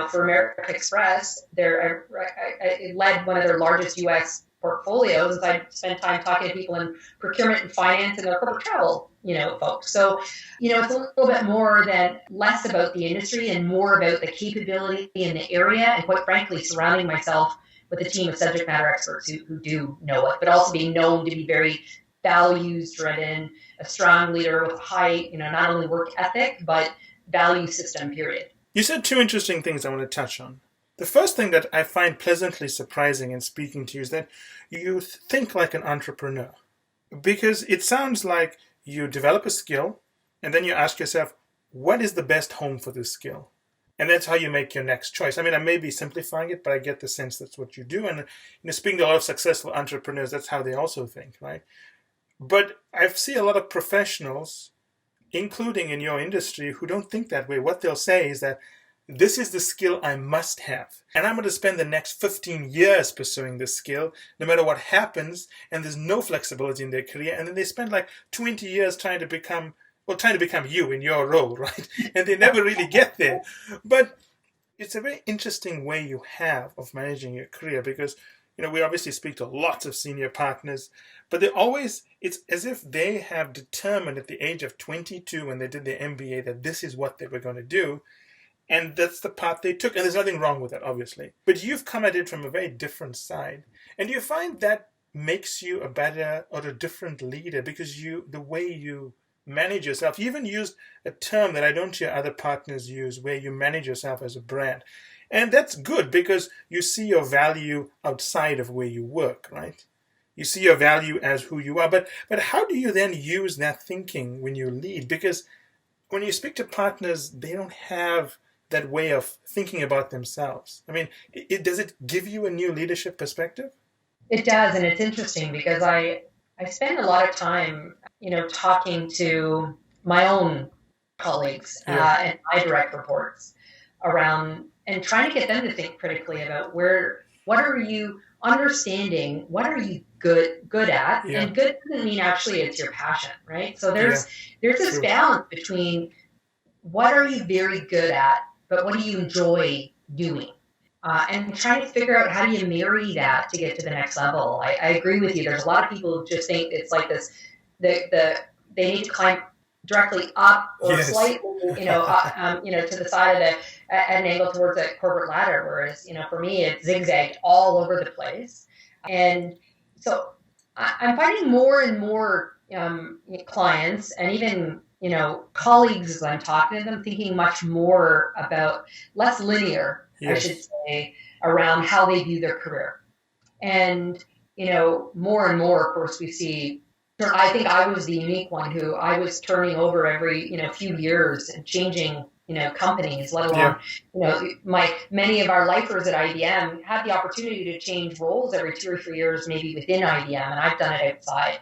for American Express, I led one of their largest U.S. portfolios, and I spent time talking to people in procurement and finance and their corporate travel, folks. So, it's a little bit less about the industry and more about the capability in the area, and quite frankly, surrounding myself with a team of subject matter experts who do know it, but also being known to be very values driven, a strong leader with high, not only work ethic, but value system, period. You said 2 interesting things I want to touch on. The first thing that I find pleasantly surprising in speaking to you is that you think like an entrepreneur. Because it sounds like you develop a skill, and then you ask yourself, what is the best home for this skill? And that's how you make your next choice. I mean, I may be simplifying it, but I get the sense that's what you do. And speaking to a lot of successful entrepreneurs, that's how they also think, right? But I see a lot of professionals including in your industry, who don't think that way. What they'll say is that this is the skill I must have. And I'm going to spend the next 15 years pursuing this skill, no matter what happens. And there's no flexibility in their career. And then they spend like 20 years trying to become you in your role, right? And they never really get there. But it's a very interesting way you have of managing your career because, we obviously speak to lots of senior partners, but it's as if they have determined at the age of 22 when they did their MBA that this is what they were going to do. And that's the path they took. And there's nothing wrong with that, obviously. But you've come at it from a very different side. And you find that makes you a better or a different leader because the way you manage yourself. You even used a term that I don't hear other partners use where you manage yourself as a brand. And that's good because you see your value outside of where you work, right? You see your value as who you are. But how do you then use that thinking when you lead? Because when you speak to partners, they don't have that way of thinking about themselves. I mean, does it give you a new leadership perspective? It does, and it's interesting because I spend a lot of time, talking to my own colleagues and my direct reports around and trying to get them to think critically about what are you understanding, what are you good at, and good doesn't mean actually it's your passion, right? So there's this balance between what are you very good at, but what do you enjoy doing? And trying to figure out how do you marry that to get to the next level. I agree with you. There's a lot of people who just think it's like this, they need to climb directly up or slightly, to the side of at an angle towards a corporate ladder. Whereas, for me, it's zigzagged all over the place. And so I'm finding more and more clients and even colleagues as I'm talking to them, thinking much more about less linear, I should say, around how they view their career. And, more and more, of course, we see, I think I was the unique one who I was turning over every, few years and changing, companies, let alone, many of our lifers at IBM had the opportunity to change roles every 2 or 3 years, maybe within IBM, and I've done it outside.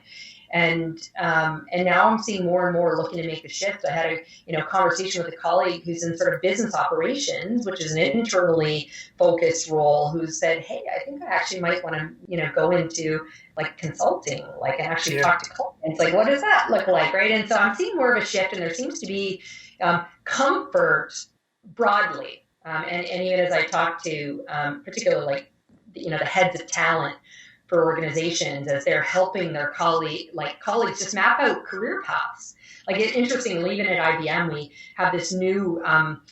And now I'm seeing more and more looking to make the shift. I had a conversation with a colleague who's in sort of business operations, which is an internally focused role, who said, "Hey, I think I actually might want to go into like consulting, like and actually talk to clients. Like, what does that look like, right?" And so I'm seeing more of a shift, and there seems to be comfort broadly, and even as I talk to particularly like the heads of talent for organizations as they're helping their colleagues just map out career paths. Like, it's interesting, even at IBM, we have this new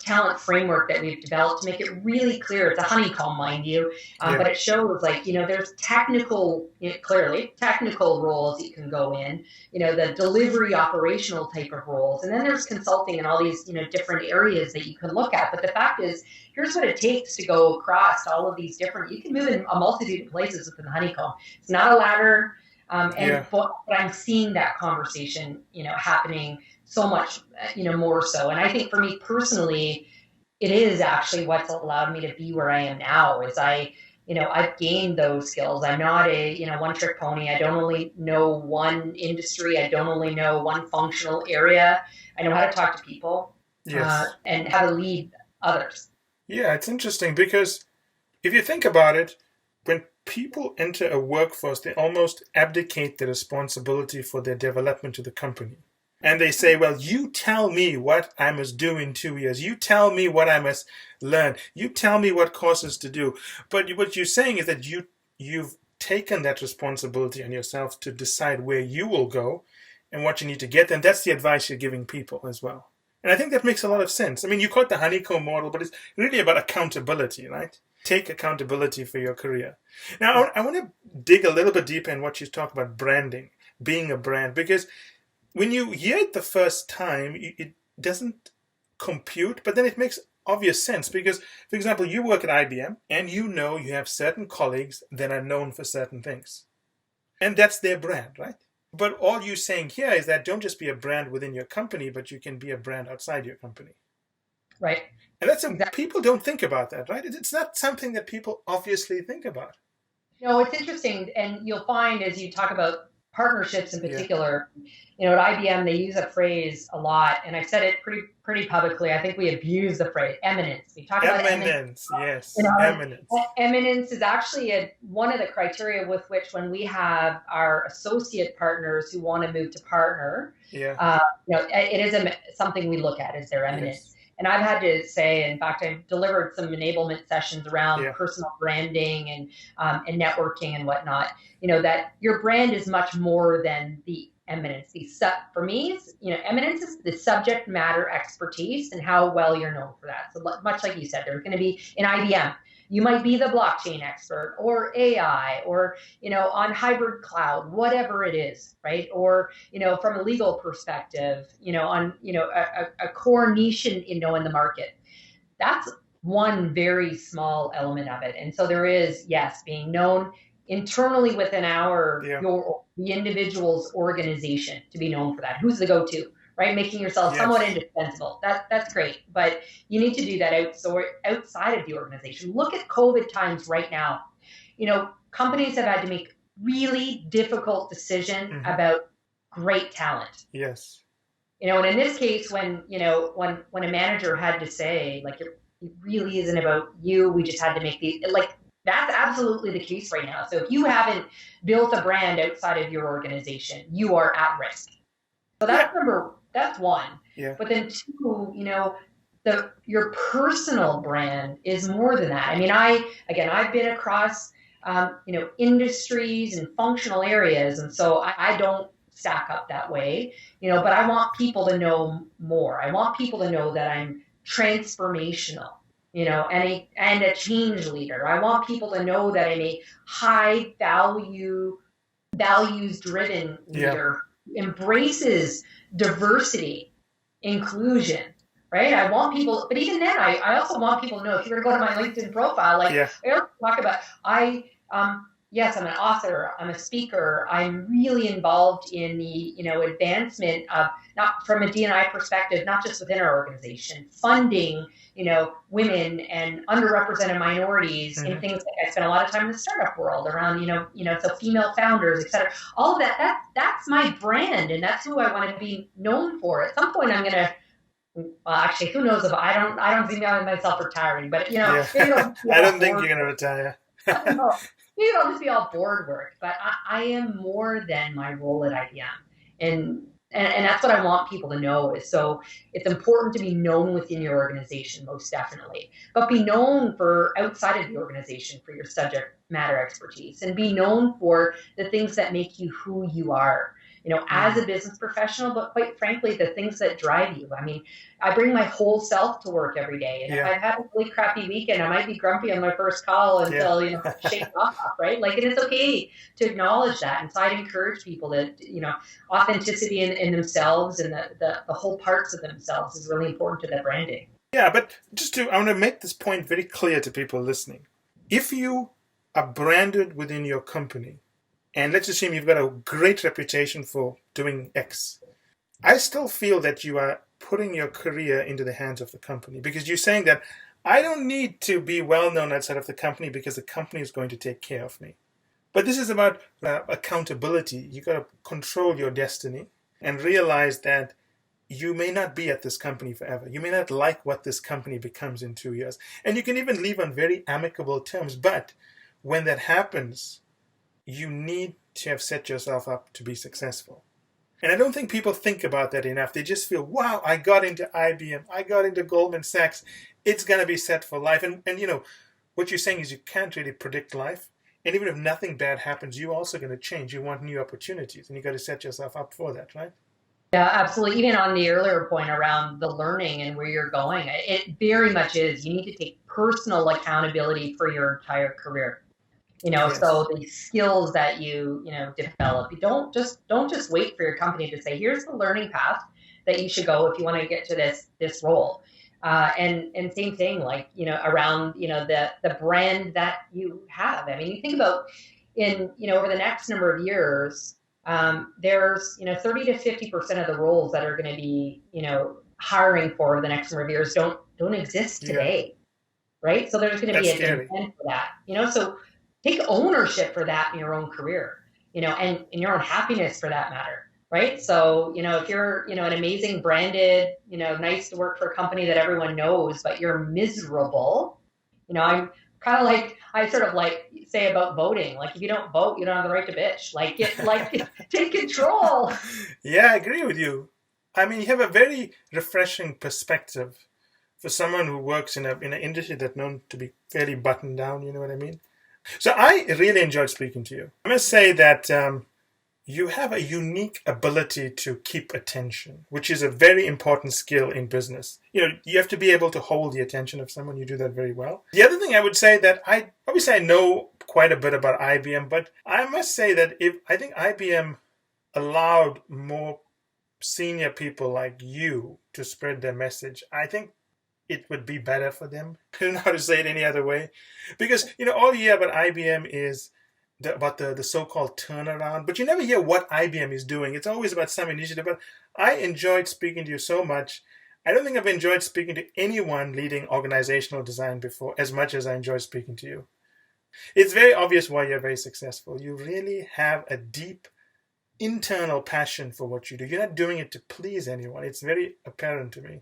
talent framework that we've developed to make it really clear. It's a honeycomb, mind you, but it shows there's technical roles that you can go in, the delivery operational type of roles. And then there's consulting and all these, different areas that you can look at. But the fact is, here's what it takes to go across all of these different, you can move in a multitude of places within the honeycomb. It's not a ladder. But I'm seeing that conversation, happening so much, more so. And I think for me personally, it is actually what's allowed me to be where I am now. Is I've gained those skills. I'm not a, one-trick pony. I don't only know one industry. I don't only know one functional area. I know how to talk to people and how to lead others. Yeah, it's interesting because if you think about it, when people enter a workforce, they almost abdicate the responsibility for their development to the company. And they say, well, you tell me what I must do in 2 years. You tell me what I must learn. You tell me what courses to do. But what you're saying is that you've taken that responsibility on yourself to decide where you will go and what you need to get. And that's the advice you're giving people as well. And I think that makes a lot of sense. I mean, you call it the honeycomb model, but it's really about accountability, right? Take accountability for your career. Now, I want to dig a little bit deeper in what you talk about branding, being a brand, because when you hear it the first time, it doesn't compute, but then it makes obvious sense because, for example, you work at IBM and you have certain colleagues that are known for certain things. And that's their brand, right? But all you're saying here is that don't just be a brand within your company, but you can be a brand outside your company. Right. And that's people don't think about that, right? It's not something that people obviously think about. No, it's interesting. And you'll find as you talk about partnerships in particular, at IBM, they use a phrase a lot, and I've said it pretty publicly. I think we abuse the phrase eminence. We talk about eminence. Yes, eminence. Eminence is actually one of the criteria with which, when we have our associate partners who want to move to partner, it is something we look at, is their eminence. Yes. And I've had to say, in fact, I've delivered some enablement sessions around personal branding and networking and whatnot, that your brand is much more than the eminence. For me, eminence is the subject matter expertise and how well you're known for that. So much like you said, there's going to be in IBM, you might be the blockchain expert or AI or, on hybrid cloud, whatever it is, right? Or, from a legal perspective, on, a core niche in the market. That's one very small element of it. And so there is, yes, being known internally within the individual's organization to be known for that. Who's the go-to, right? Making yourself somewhat indispensable. That's great, but you need to do that outside of the organization. Look at COVID times right now. Companies have had to make really difficult decisions about great talent. Yes. And in this case, when a manager had to say, like, it really isn't about you, we just had to make that's absolutely the case right now. So if you haven't built a brand outside of your organization, you are at risk. So that's one. Yeah. But then two, your personal brand is more than that. I mean, I've been across, industries and functional areas. And so I don't stack up that way, but I want people to know more. I want people to know that I'm transformational. And a change leader. I want people to know that I'm a high values-driven leader who embraces diversity, inclusion, right? I want people, but even then, I also want people to know, if you're going to go to my LinkedIn profile, I talk about, yes, I'm an author, I'm a speaker, I'm really involved in the, advancement of, not from a D&I perspective, not just within our organization, funding, women and underrepresented minorities in things like, I spend a lot of time in the startup world around, so female founders, et cetera. All of that's my brand, and that's who I want to be known for. At some point, I'm going to, well, actually, who knows if I don't see myself retiring, but, maybe I don't think you're going to retire. Maybe I'll just be all board work, but I am more than my role at IBM. And that's what I want people to know is, so it's important to be known within your organization, most definitely, but be known for outside of the organization for your subject matter expertise, and be known for the things that make you who you are, as a business professional, but quite frankly, the things that drive you. I mean, I bring my whole self to work every day. And if I've had a really crappy weekend, I might be grumpy on my first call until, shake it off, right? Like, and it's okay to acknowledge that. And so I'd encourage people to, authenticity in themselves and the whole parts of themselves is really important to their branding. Yeah, but I want to make this point very clear to people listening. If you are branded within your company, and let's assume you've got a great reputation for doing X, I still feel that you are putting your career into the hands of the company, because you're saying that I don't need to be well known outside of the company because the company is going to take care of me. But this is about accountability. You got to control your destiny and realize that you may not be at this company forever. You may not like what this company becomes in 2 years. And you can even leave on very amicable terms. But when that happens, you need to have set yourself up to be successful. And I don't think people think about that enough. They just feel, wow, I got into IBM, I got into Goldman Sachs, it's going to be set for life. And what you're saying is you can't really predict life. And even if nothing bad happens, you're also going to change. You want new opportunities, and you got to set yourself up for that, right? Yeah, absolutely. Even on the earlier point around the learning and where you're going, it very much is. You need to take personal accountability for your entire career. So the skills that you develop, you don't just wait for your company to say, here's the learning path that you should go if you want to get to this role. And same thing, like, around, the brand that you have. I mean, you think about over the next number of years, there's, 30 to 50% of the roles that are going to be, hiring for the next number of years don't exist today. Right. So there's going to be a demand for that, so take ownership for that in your own career. and your own happiness for that matter. Right. So, if you're, an amazing branded, nice to work for a company that everyone knows, but you're miserable, I'm kind of like, I sort of like say about voting, like if you don't vote, you don't have the right to bitch. Take control. Yeah, I agree with you. I mean, you have a very refreshing perspective for someone who works in an industry that's known to be fairly buttoned down, you know what I mean? So I really enjoyed speaking to you. I must say that you have a unique ability to keep attention, which is a very important skill in business. You have to be able to hold the attention of someone. You do that very well. The other thing I would say that obviously I know quite a bit about IBM, but I must say that I think IBM allowed more senior people like you to spread their message, I think it would be better for them. I don't know how to say it any other way. Because, all you hear about IBM is about the so-called turnaround, but you never hear what IBM is doing. It's always about some initiative. But I enjoyed speaking to you so much. I don't think I've enjoyed speaking to anyone leading organizational design before as much as I enjoyed speaking to you. It's very obvious why you're very successful. You really have a deep internal passion for what you do. You're not doing it to please anyone. It's very apparent to me.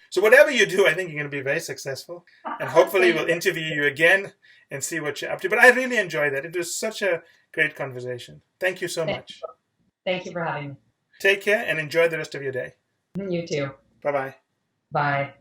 So whatever you do, I think you're going to be very successful. And hopefully we'll interview you again and see what you're up to. But I really enjoyed that. It was such a great conversation. Thank you so much. Thank you for having me. Take care and enjoy the rest of your day. You too. Bye-bye. Bye.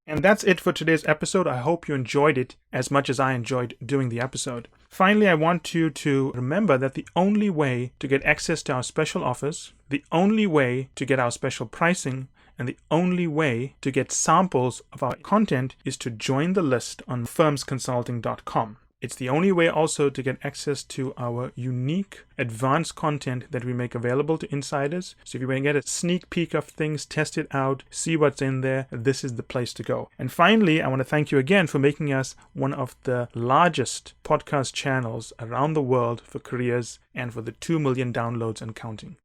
And that's it for today's episode. I hope you enjoyed it as much as I enjoyed doing the episode. Finally, I want you to remember that the only way to get access to our special offers, the only way to get our special pricing, and the only way to get samples of our content is to join the list on firmsconsulting.com. It's the only way also to get access to our unique advanced content that we make available to insiders. So if you want to get a sneak peek of things, test it out, see what's in there, this is the place to go. And finally, I want to thank you again for making us one of the largest podcast channels around the world for careers and for the 2 million downloads and counting.